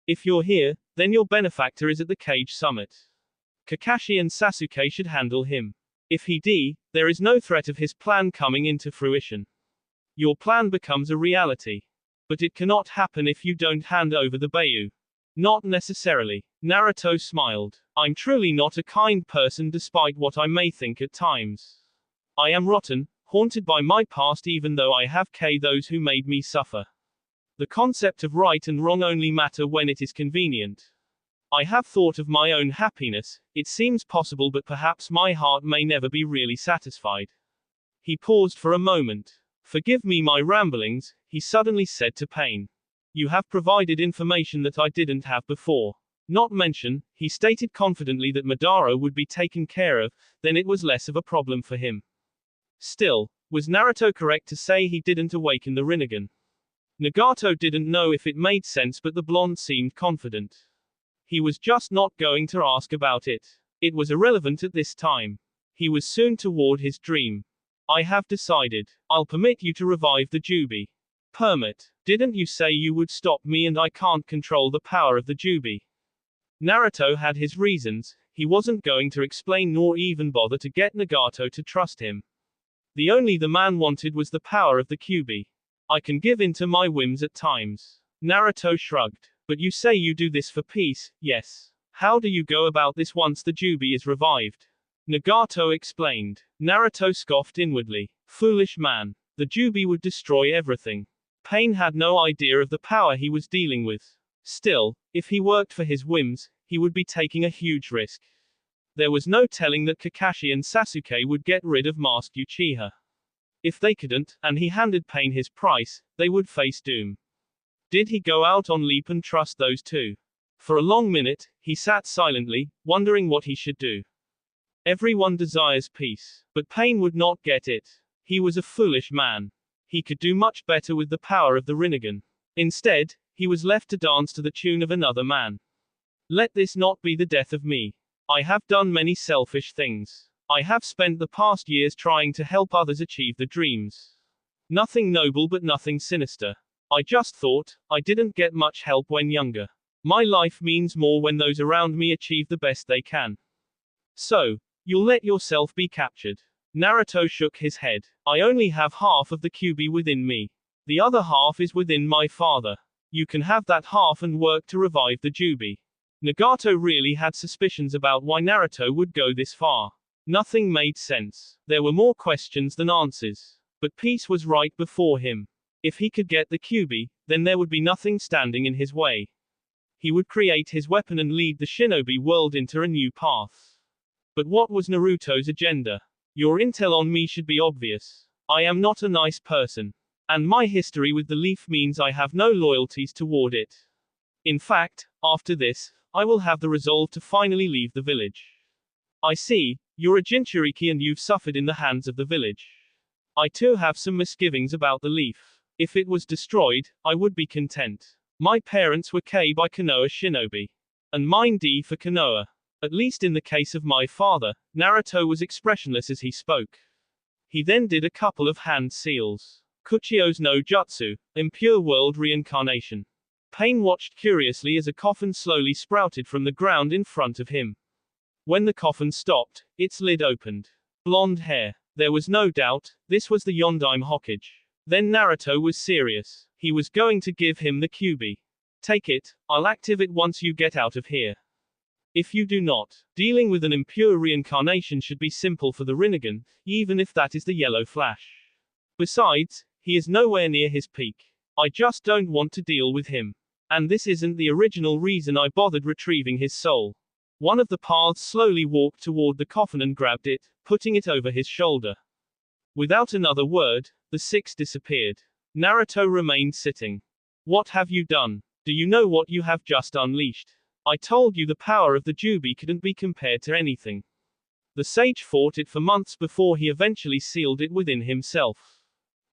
If you're here, then your benefactor is at the Cage Summit. Kakashi and Sasuke should handle him. If he d, there is no threat of his plan coming into fruition. Your plan becomes a reality. But it cannot happen if you don't hand over the Beiyu. Not necessarily. Naruto smiled. I'm truly not a kind person despite what I may think at times. I am rotten, haunted by my past even though I have K those who made me suffer. The concept of right and wrong only matter when it is convenient. I have thought of my own happiness, it seems possible but perhaps my heart may never be really satisfied. He paused for a moment. Forgive me my ramblings, he suddenly said to Pain. You have provided information that I didn't have before. Not mention, he stated confidently that Madara would be taken care of, then it was less of a problem for him. Still, was Naruto correct to say he didn't awaken the Rinnegan? Nagato didn't know if it made sense but the blonde seemed confident. He was just not going to ask about it. It was irrelevant at this time. He was soon toward his dream. I have decided. I'll permit you to revive the Jubi. Permit. Didn't you say you would stop me and I can't control the power of the Jubi? Naruto had his reasons, he wasn't going to explain nor even bother to get Nagato to trust him. The man wanted was the power of the Kyuubi. I can give in to my whims at times. Naruto shrugged. But you say you do this for peace, yes. How do you go about this once the Jubi is revived? Nagato explained. Naruto scoffed inwardly. Foolish man. The Jubi would destroy everything. Pain had no idea of the power he was dealing with. Still, if he worked for his whims, he would be taking a huge risk. There was no telling that Kakashi and Sasuke would get rid of masked Uchiha. If they couldn't, and he handed Pain his price, they would face doom. Did he go out on leap and trust those two? For a long minute, he sat silently, wondering what he should do. Everyone desires peace, but Pain would not get it. He was a foolish man. He could do much better with the power of the Rinnegan. Instead, he was left to dance to the tune of another man. Let this not be the death of me. I have done many selfish things. I have spent the past years trying to help others achieve their dreams. Nothing noble but nothing sinister. I just thought, I didn't get much help when younger. My life means more when those around me achieve the best they can. So, you'll let yourself be captured. Naruto shook his head. I only have half of the Kyuubi within me. The other half is within my father. You can have that half and work to revive the Kyuubi. Nagato really had suspicions about why Naruto would go this far. Nothing made sense. There were more questions than answers. But peace was right before him. If he could get the Kyuubi, then there would be nothing standing in his way. He would create his weapon and lead the shinobi world into a new path. But what was Naruto's agenda? Your intel on me should be obvious. I am not a nice person. And my history with the leaf means I have no loyalties toward it. In fact, after this, I will have the resolve to finally leave the village. I see, you're a Jinchuriki and you've suffered in the hands of the village. I too have some misgivings about the leaf. If it was destroyed, I would be content. My parents were K by Konoha shinobi. And mine D for Konoha. At least in the case of my father, Naruto was expressionless as he spoke. He then did a couple of hand seals. Kuchio's no Jutsu, impure world reincarnation. Pain watched curiously as a coffin slowly sprouted from the ground in front of him. When the coffin stopped, its lid opened. Blonde hair. There was no doubt, this was the Yondaime Hokage. Then Naruto was serious. He was going to give him the Kyuubi. Take it, I'll activate it once you get out of here. If you do not, dealing with an impure reincarnation should be simple for the Rinnegan, even if that is the yellow flash. Besides, he is nowhere near his peak. I just don't want to deal with him. And this isn't the original reason I bothered retrieving his soul. One of the paths slowly walked toward the coffin and grabbed it, putting it over his shoulder. Without another word, the six disappeared. Naruto remained sitting. What have you done? Do you know what you have just unleashed? I told you the power of the Kyuubi couldn't be compared to anything. The sage fought it for months before he eventually sealed it within himself.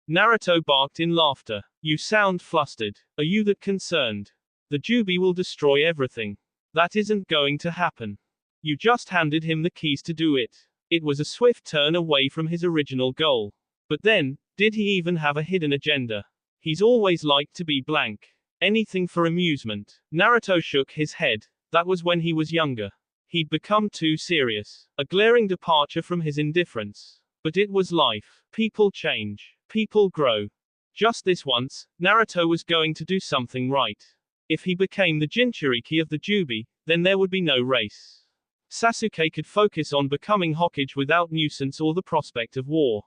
Naruto barked in laughter. You sound flustered. Are you that concerned? The Kyuubi will destroy everything. That isn't going to happen. You just handed him the keys to do it. It was a swift turn away from his original goal. But then, did he even have a hidden agenda? He's always liked to be blank. Anything for amusement. Naruto shook his head. That was when he was younger. He'd become too serious. A glaring departure from his indifference. But it was life. People change. People grow. Just this once, Naruto was going to do something right. If he became the Jinchuriki of the Kyuubi, then there would be no race. Sasuke could focus on becoming Hokage without nuisance or the prospect of war.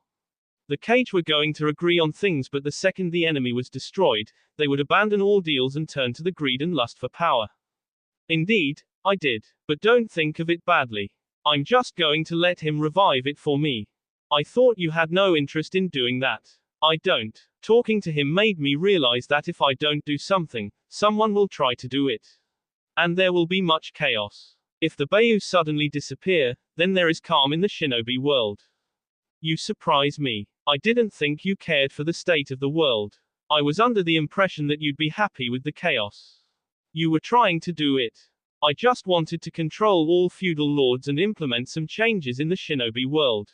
The Kage were going to agree on things, but the second the enemy was destroyed, they would abandon all deals and turn to the greed and lust for power. Indeed, I did. But don't think of it badly. I'm just going to let him revive it for me. I thought you had no interest in doing that. I don't. Talking to him made me realize that if I don't do something, someone will try to do it. And there will be much chaos. If the Bayou suddenly disappear, then there is calm in the shinobi world. You surprise me. I didn't think you cared for the state of the world. I was under the impression that you'd be happy with the chaos. You were trying to do it. I just wanted to control all feudal lords and implement some changes in the shinobi world.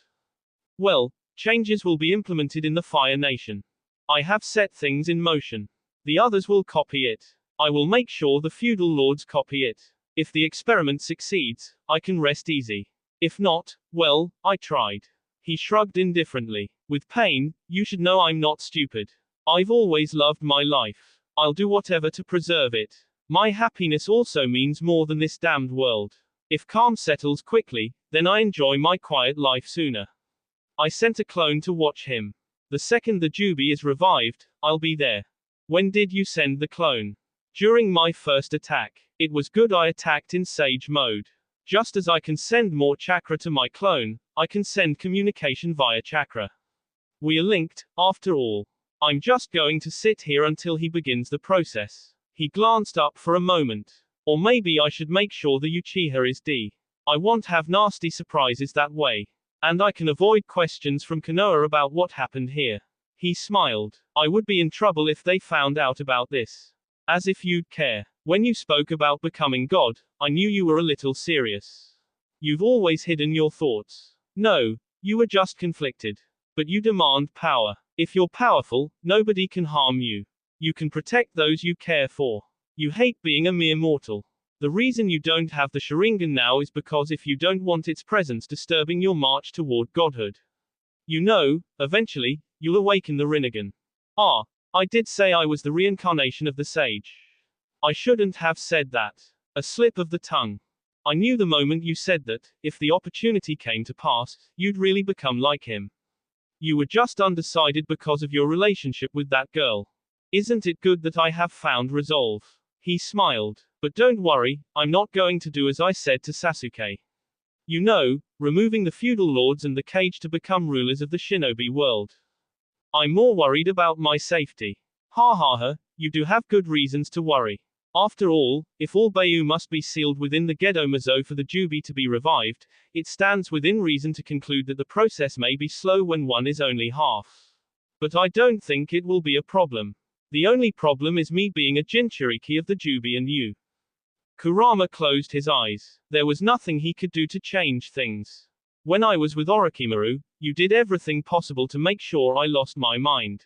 Well, changes will be implemented in the Fire Nation. I have set things in motion. The others will copy it. I will make sure the feudal lords copy it. If the experiment succeeds, I can rest easy. If not, well, I tried. He shrugged indifferently. With Pain, you should know I'm not stupid. I've always loved my life. I'll do whatever to preserve it. My happiness also means more than this damned world. If calm settles quickly, then I enjoy my quiet life sooner. I sent a clone to watch him. The second the Kyuubi is revived, I'll be there. When did you send the clone? During my first attack. It was good I attacked in Sage mode. Just as I can send more chakra to my clone, I can send communication via chakra. We are linked, after all. I'm just going to sit here until he begins the process. He glanced up for a moment. Or maybe I should make sure the Uchiha is D. I won't have nasty surprises that way. And I can avoid questions from Konoha about what happened here. He smiled. I would be in trouble if they found out about this. As if you'd care. When you spoke about becoming God, I knew you were a little serious. You've always hidden your thoughts. No, you were just conflicted. But you demand power. If you're powerful, nobody can harm you. You can protect those you care for. You hate being a mere mortal. The reason you don't have the Sharingan now is because if you don't want its presence disturbing your march toward godhood. You know, eventually, you'll awaken the Rinnegan. Ah, I did say I was the reincarnation of the sage. I shouldn't have said that. A slip of the tongue. I knew the moment you said that, if the opportunity came to pass, you'd really become like him. You were just undecided because of your relationship with that girl. Isn't it good that I have found resolve? He smiled. But don't worry, I'm not going to do as I said to Sasuke. You know, removing the feudal lords and the cage to become rulers of the shinobi world. I'm more worried about my safety. Ha ha ha, you do have good reasons to worry. After all, if all Bayu must be sealed within the Gedo Mazo for the Jubi to be revived, it stands within reason to conclude that the process may be slow when one is only half. But I don't think it will be a problem. The only problem is me being a Jinchuriki of the Jubi and you. Kurama closed his eyes. There was nothing he could do to change things. When I was with Orochimaru, you did everything possible to make sure I lost my mind.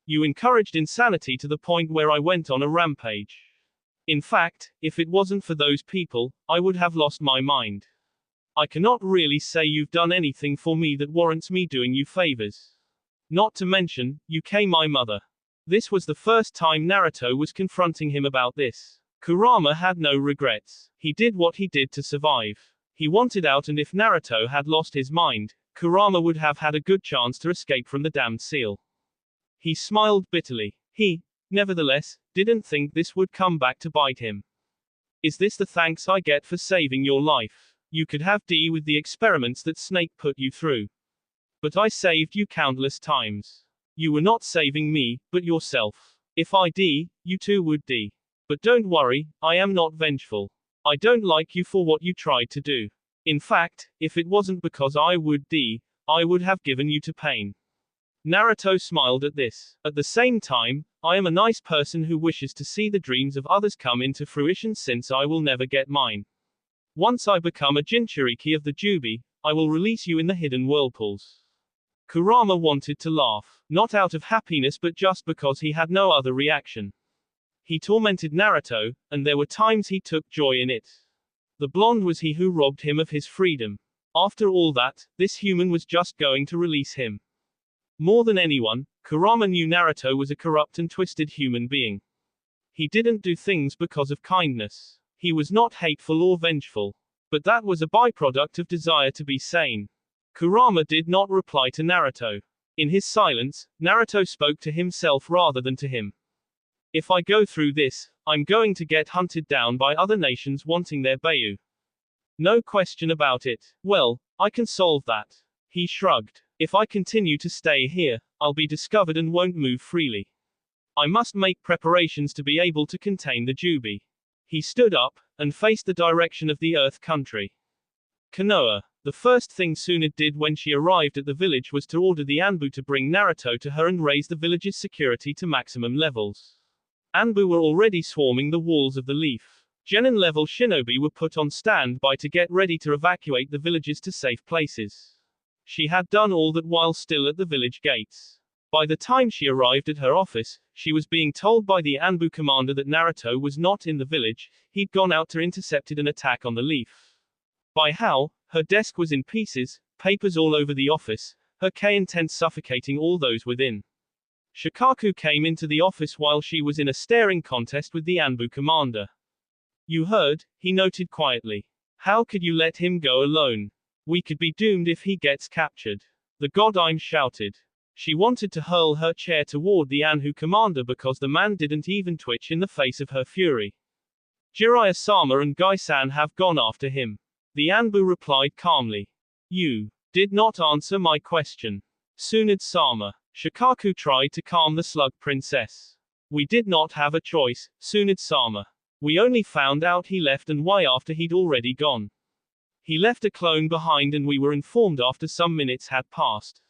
You encouraged insanity to the point where I went on a rampage. In fact, if it wasn't for those people, I would have lost my mind. I cannot really say you've done anything for me that warrants me doing you favors. Not to mention, you killed my mother. This was the first time Naruto was confronting him about this. Kurama had no regrets. He did what he did to survive. He wanted out, and if Naruto had lost his mind, Kurama would have had a good chance to escape from the damned seal. He smiled bitterly. He, nevertheless, didn't think this would come back to bite him. Is this the thanks I get for saving your life? You could have D with the experiments that Snake put you through. But I saved you countless times. You were not saving me, but yourself. If I D, you too would D. But don't worry, I am not vengeful. I don't like you for what you tried to do. In fact, if it wasn't because I would D, I would have given you to pain. Naruto smiled at this. At the same time, I am a nice person who wishes to see the dreams of others come into fruition, since I will never get mine. Once I become a Jinchuriki of the Jubi, I will release you in the hidden whirlpools. Kurama wanted to laugh, not out of happiness but just because he had no other reaction. He tormented Naruto, and there were times he took joy in it. The blonde was he who robbed him of his freedom. After all that, this human was just going to release him. More than anyone, Kurama knew Naruto was a corrupt and twisted human being. He didn't do things because of kindness. He was not hateful or vengeful. But that was a byproduct of desire to be sane. Kurama did not reply to Naruto. In his silence, Naruto spoke to himself rather than to him. If I go through this, I'm going to get hunted down by other nations wanting their Bayu. No question about it. Well, I can solve that. He shrugged. If I continue to stay here, I'll be discovered and won't move freely. I must make preparations to be able to contain the Jubi. He stood up, and faced the direction of the Earth Country. Konoha. The first thing Tsunade did when she arrived at the village was to order the Anbu to bring Naruto to her and raise the village's security to maximum levels. Anbu were already swarming the walls of the Leaf. Genin-level shinobi were put on standby to get ready to evacuate the villages to safe places. She had done all that while still at the village gates. By the time she arrived at her office, she was being told by the Anbu commander that Naruto was not in the village, he'd gone out to intercept an attack on the Leaf. By how, her desk was in pieces, papers all over the office, her intent suffocating all those within. Shikaku came into the office while she was in a staring contest with the Anbu commander. You heard, he noted quietly. How could you let him go alone? We could be doomed if he gets captured. The god I'm shouted. She wanted to hurl her chair toward the Anbu commander because the man didn't even twitch in the face of her fury. Jiraiya-sama and Gai-san have gone after him. The Anbu replied calmly. You did not answer my question. Tsunade-sama. Shikaku tried to calm the slug princess. We did not have a choice, Tsunade-sama. We only found out he left and why after he'd already gone. He left a clone behind and we were informed after some minutes had passed.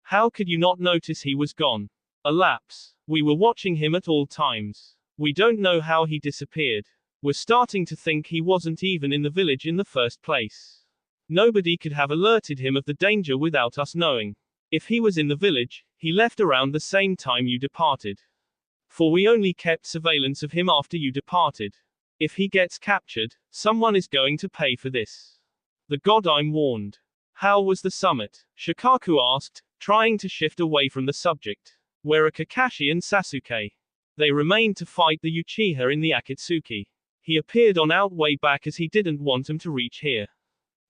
How could you not notice he was gone? A lapse. We were watching him at all times. We don't know how he disappeared. We're starting to think he wasn't even in the village in the first place. Nobody could have alerted him of the danger without us knowing. If he was in the village, he left around the same time you departed. For we only kept surveillance of him after you departed. If he gets captured, someone is going to pay for this. The god I'm warned. How was the summit? Shikaku asked, trying to shift away from the subject. Where are Kakashi and Sasuke? They remained to fight the Uchiha in the Akatsuki. He appeared on our way back as he didn't want them to reach here.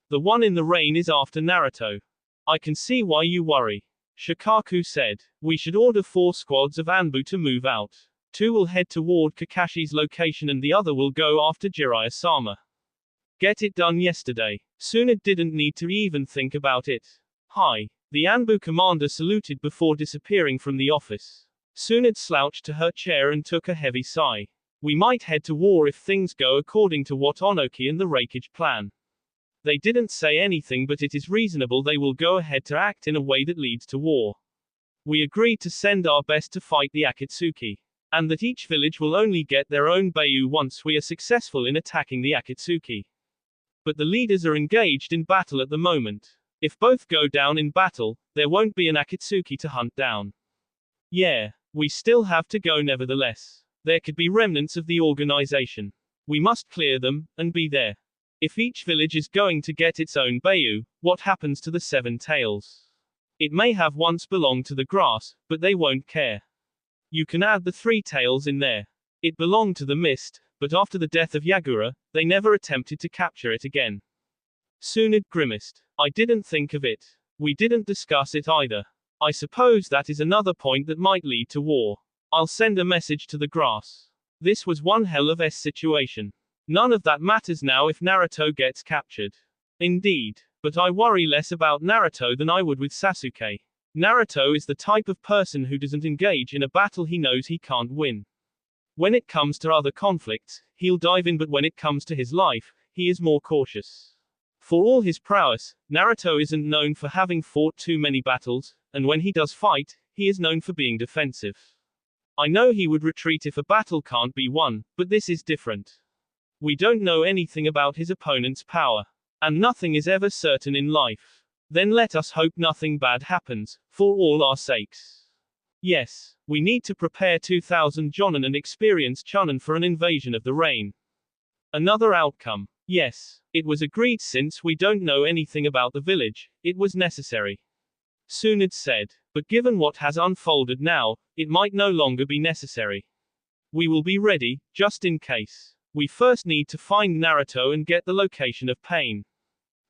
The one in the rain is after Naruto. I can see why you worry. Shikaku said. We should order 4 squads of Anbu to move out. 2 will head toward Kakashi's location and the other will go after Jiraiya-sama. Get it done yesterday. Tsunade didn't need to even think about it. Hi. The Anbu commander saluted before disappearing from the office. Tsunade slouched to her chair and took a heavy sigh. We might head to war if things go according to what Onoki and the Raikage plan. They didn't say anything, but it is reasonable they will go ahead to act in a way that leads to war. We agreed to send our best to fight the Akatsuki. And that each village will only get their own Bayou once we are successful in attacking the Akatsuki. But the leaders are engaged in battle at the moment. If both go down in battle, there won't be an Akatsuki to hunt down. Yeah, we still have to go nevertheless. There could be remnants of the organization. We must clear them, and be there. If each village is going to get its own Bayou, what happens to the 7 tails? It may have once belonged to the grass, but they won't care. You can add the 3 tails in there. It belonged to the mist, but after the death of Yagura, they never attempted to capture it again. Tsunade grimaced. I didn't think of it. We didn't discuss it either. I suppose that is another point that might lead to war. I'll send a message to the grass. This was one hell of a situation. None of that matters now if Naruto gets captured. Indeed. But I worry less about Naruto than I would with Sasuke. Naruto is the type of person who doesn't engage in a battle he knows he can't win. When it comes to other conflicts, he'll dive in, but when it comes to his life, he is more cautious. For all his prowess, Naruto isn't known for having fought too many battles, and when he does fight, he is known for being defensive. I know he would retreat if a battle can't be won, but this is different. We don't know anything about his opponent's power. And nothing is ever certain in life. Then let us hope nothing bad happens, for all our sakes. Yes, we need to prepare 2,000 Jonin and experienced Chunin for an invasion of the rain. Another outcome. Yes, it was agreed since we don't know anything about the village, it was necessary. Tsunade said, but given what has unfolded now, it might no longer be necessary. We will be ready, just in case. We first need to find Naruto and get the location of Pain.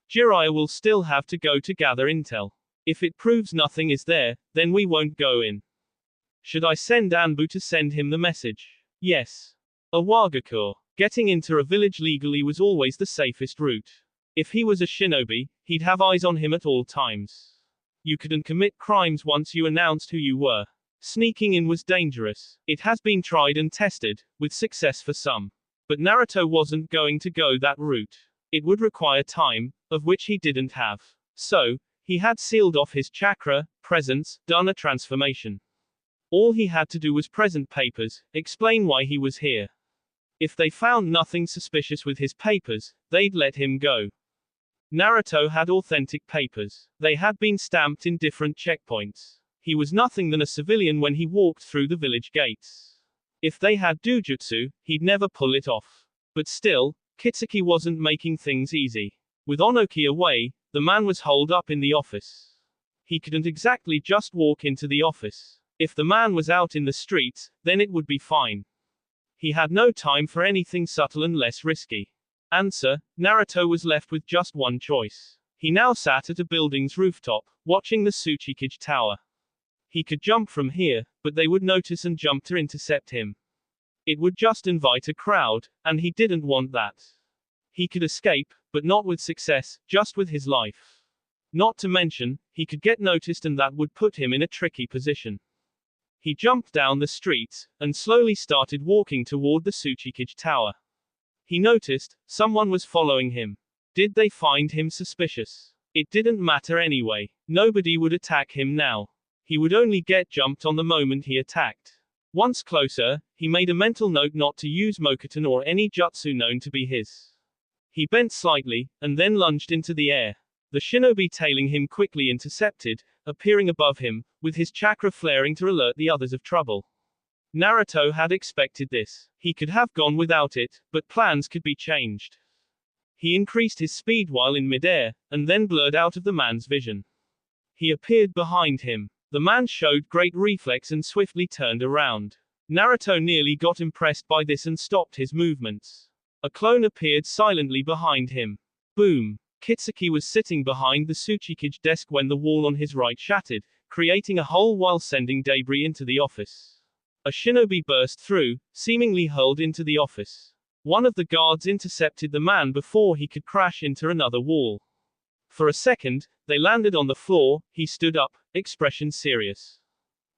Jiraiya will still have to go to gather intel. If it proves nothing is there, then we won't go in. Should I send Anbu to send him the message? Yes. Awagakur. Getting into a village legally was always the safest route. If he was a shinobi, he'd have eyes on him at all times. You couldn't commit crimes once you announced who you were. Sneaking in was dangerous. It has been tried and tested, with success for some. But Naruto wasn't going to go that route. It would require time, of which he didn't have. So, he had sealed off his chakra, presence, done a transformation. All he had to do was present papers, explain why he was here. If they found nothing suspicious with his papers, they'd let him go. Naruto had authentic papers. They had been stamped in different checkpoints. He was nothing than a civilian when he walked through the village gates. If they had Dujutsu, he'd never pull it off. But still, Kitsuki wasn't making things easy. With Onoki away, the man was holed up in the office. He couldn't exactly just walk into the office. If the man was out in the streets, then it would be fine. He had no time for anything subtle and less risky. Answer, Naruto was left with just one choice. He now sat at a building's rooftop, watching the Tsuchikage Tower. He could jump from here, but they would notice and jump to intercept him. It would just invite a crowd, and he didn't want that. He could escape, but not with success, just with his life. Not to mention, he could get noticed and that would put him in a tricky position. He jumped down the streets, and slowly started walking toward the Tsuchikage Tower. He noticed, someone was following him. Did they find him suspicious? It didn't matter anyway. Nobody would attack him now. He would only get jumped on the moment he attacked. Once closer, he made a mental note not to use Mokuton or any jutsu known to be his. He bent slightly, and then lunged into the air. The shinobi tailing him quickly intercepted, appearing above him, with his chakra flaring to alert the others of trouble. Naruto had expected this. He could have gone without it, but plans could be changed. He increased his speed while in midair, and then blurred out of the man's vision. He appeared behind him. The man showed great reflex and swiftly turned around. Naruto nearly got impressed by this and stopped his movements. A clone appeared silently behind him. Boom! Kitsuki was sitting behind the Tsuchikage desk when the wall on his right shattered, creating a hole while sending debris into the office. A shinobi burst through, seemingly hurled into the office. One of the guards intercepted the man before he could crash into another wall. For a second, they landed on the floor. He stood up, expression serious.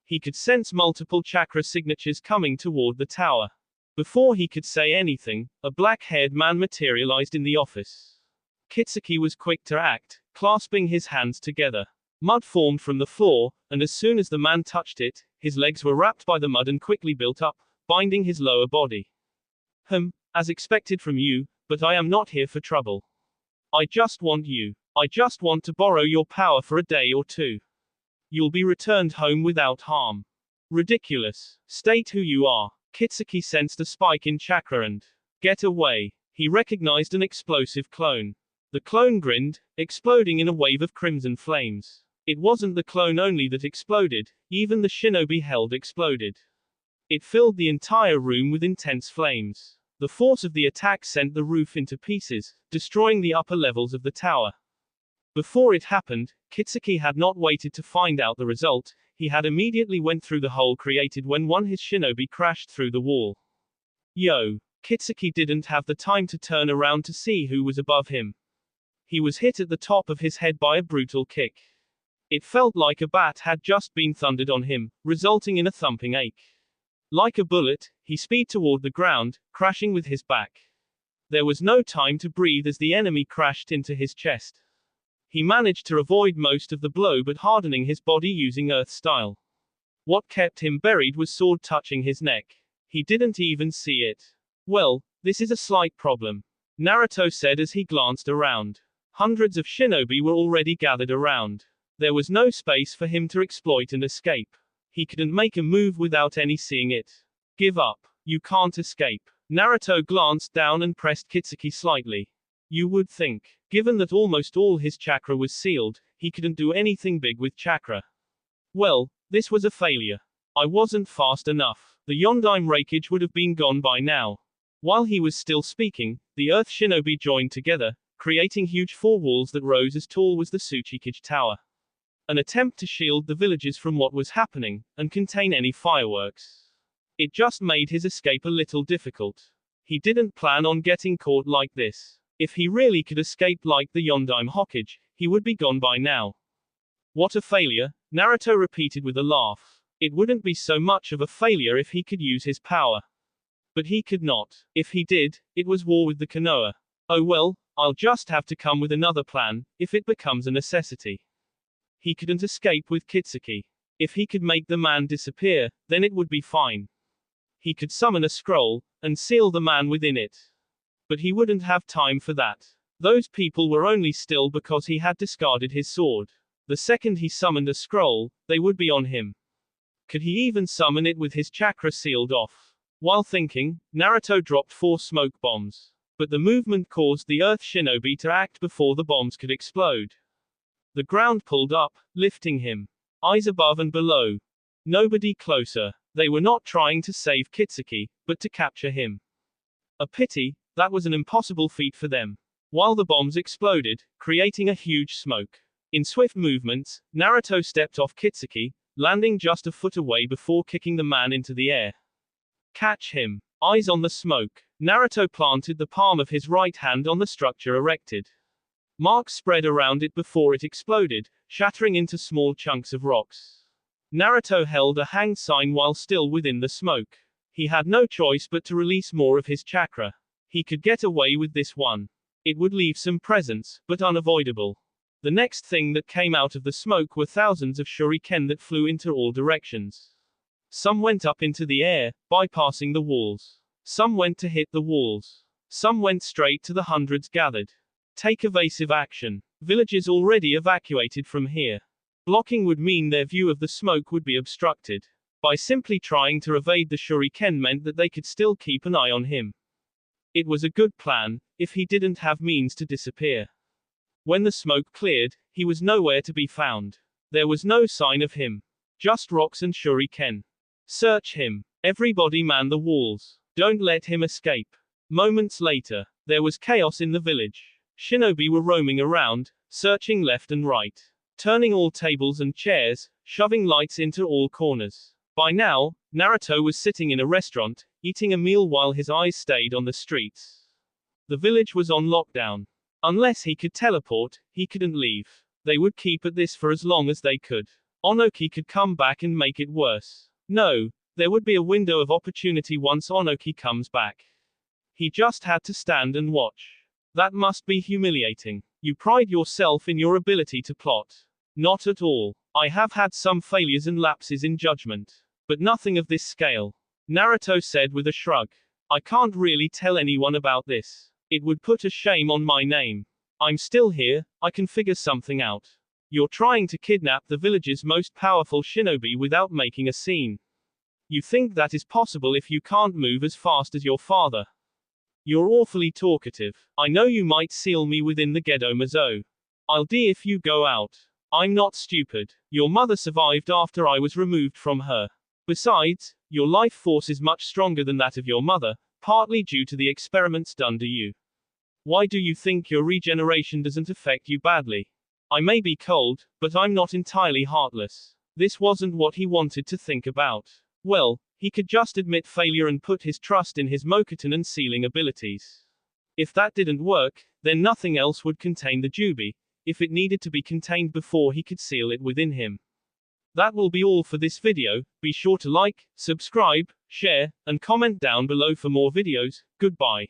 He could sense multiple chakra signatures coming toward the tower. Before he could say anything, a black-haired man materialized in the office. Kitsuki was quick to act, clasping his hands together. Mud formed from the floor, and as soon as the man touched it, his legs were wrapped by the mud and quickly built up, binding his lower body. As expected from you, but I am not here for trouble. I just want you. I just want to borrow your power for a day or two. You'll be returned home without harm. Ridiculous. State who you are. Kitsuki sensed a spike in chakra and get away. He recognized an explosive clone. The clone grinned, exploding in a wave of crimson flames. It wasn't the clone only that exploded, even the shinobi held exploded. It filled the entire room with intense flames. The force of the attack sent the roof into pieces, destroying the upper levels of the tower. Before it happened, Kitsuki had not waited to find out the result. He had immediately went through the hole created when his shinobi crashed through the wall. Yo! Kitsuki didn't have the time to turn around to see who was above him. He was hit at the top of his head by a brutal kick. It felt like a bat had just been thundered on him, resulting in a thumping ache. Like a bullet, he sped toward the ground, crashing with his back. There was no time to breathe as the enemy crashed into his chest. He managed to avoid most of the blow but hardening his body using earth style. What kept him buried was sword touching his neck. He didn't even see it. Well, this is a slight problem, Naruto said as he glanced around. Hundreds of shinobi were already gathered around. There was no space for him to exploit and escape. He couldn't make a move without any seeing it. Give up. You can't escape. Naruto glanced down and pressed Kitsuki slightly. You would think, given that almost all his chakra was sealed, he couldn't do anything big with chakra. Well, this was a failure. I wasn't fast enough. The Yondaime Reikage would have been gone by now. While he was still speaking, the Earth Shinobi joined together, creating huge four walls that rose as tall as the Tsuchikage Tower. An attempt to shield the villagers from what was happening, and contain any fireworks. It just made his escape a little difficult. He didn't plan on getting caught like this. If he really could escape like the Yondaime Hokage, he would be gone by now. What a failure, Naruto repeated with a laugh. It wouldn't be so much of a failure if he could use his power. But he could not. If he did, it was war with the Konoha. Oh well, I'll just have to come with another plan, if it becomes a necessity. He couldn't escape with Kitsuki. If he could make the man disappear, then it would be fine. He could summon a scroll, and seal the man within it. But he wouldn't have time for that. Those people were only still because he had discarded his sword. The second he summoned a scroll, they would be on him. Could he even summon it with his chakra sealed off? While thinking, Naruto dropped 4 smoke bombs. But the movement caused the Earth Shinobi to act before the bombs could explode. The ground pulled up, lifting him. Eyes above and below. Nobody closer. They were not trying to save Kitsuki, but to capture him. A pity, that was an impossible feat for them. While the bombs exploded, creating a huge smoke. In swift movements, Naruto stepped off Kitsuki, landing just a foot away before kicking the man into the air. Catch him. Eyes on the smoke. Naruto planted the palm of his right hand on the structure erected. Marks spread around it before it exploded, shattering into small chunks of rocks. Naruto held a hang sign while still within the smoke. He had no choice but to release more of his chakra. He could get away with this one. It would leave some presents, but unavoidable. The next thing that came out of the smoke were thousands of shuriken that flew into all directions. Some went up into the air, bypassing the walls. Some went to hit the walls. Some went straight to the hundreds gathered. Take evasive action. Villages already evacuated from here. Blocking would mean their view of the smoke would be obstructed. By simply trying to evade the shuriken meant that they could still keep an eye on him. It was a good plan, if he didn't have means to disappear. When the smoke cleared, he was nowhere to be found. There was no sign of him. Just rocks and shuriken. Search him. Everybody man the walls. Don't let him escape. Moments later, there was chaos in the village. Shinobi were roaming around, searching left and right. Turning all tables and chairs, shoving lights into all corners. By now, Naruto was sitting in a restaurant, eating a meal while his eyes stayed on the streets. The village was on lockdown. Unless he could teleport, he couldn't leave. They would keep at this for as long as they could. Onoki could come back and make it worse. No, there would be a window of opportunity once Onoki comes back. He just had to stand and watch. That must be humiliating. You pride yourself in your ability to plot. Not at all. I have had some failures and lapses in judgment. But nothing of this scale. Naruto said with a shrug. I can't really tell anyone about this. It would put a shame on my name. I'm still here, I can figure something out. You're trying to kidnap the village's most powerful shinobi without making a scene. You think that is possible if you can't move as fast as your father. You're awfully talkative. I know you might seal me within the Gedo Mazo. I'll do if you go out. I'm not stupid. Your mother survived after I was removed from her. Besides, your life force is much stronger than that of your mother, partly due to the experiments done to you. Why do you think your regeneration doesn't affect you badly? I may be cold, but I'm not entirely heartless. This wasn't what he wanted to think about. Well, he could just admit failure and put his trust in his Mokuton and sealing abilities. If that didn't work, then nothing else would contain the Jubi, if it needed to be contained before he could seal it within him. That will be all for this video. Be sure to like, subscribe, share, and comment down below for more videos. Goodbye.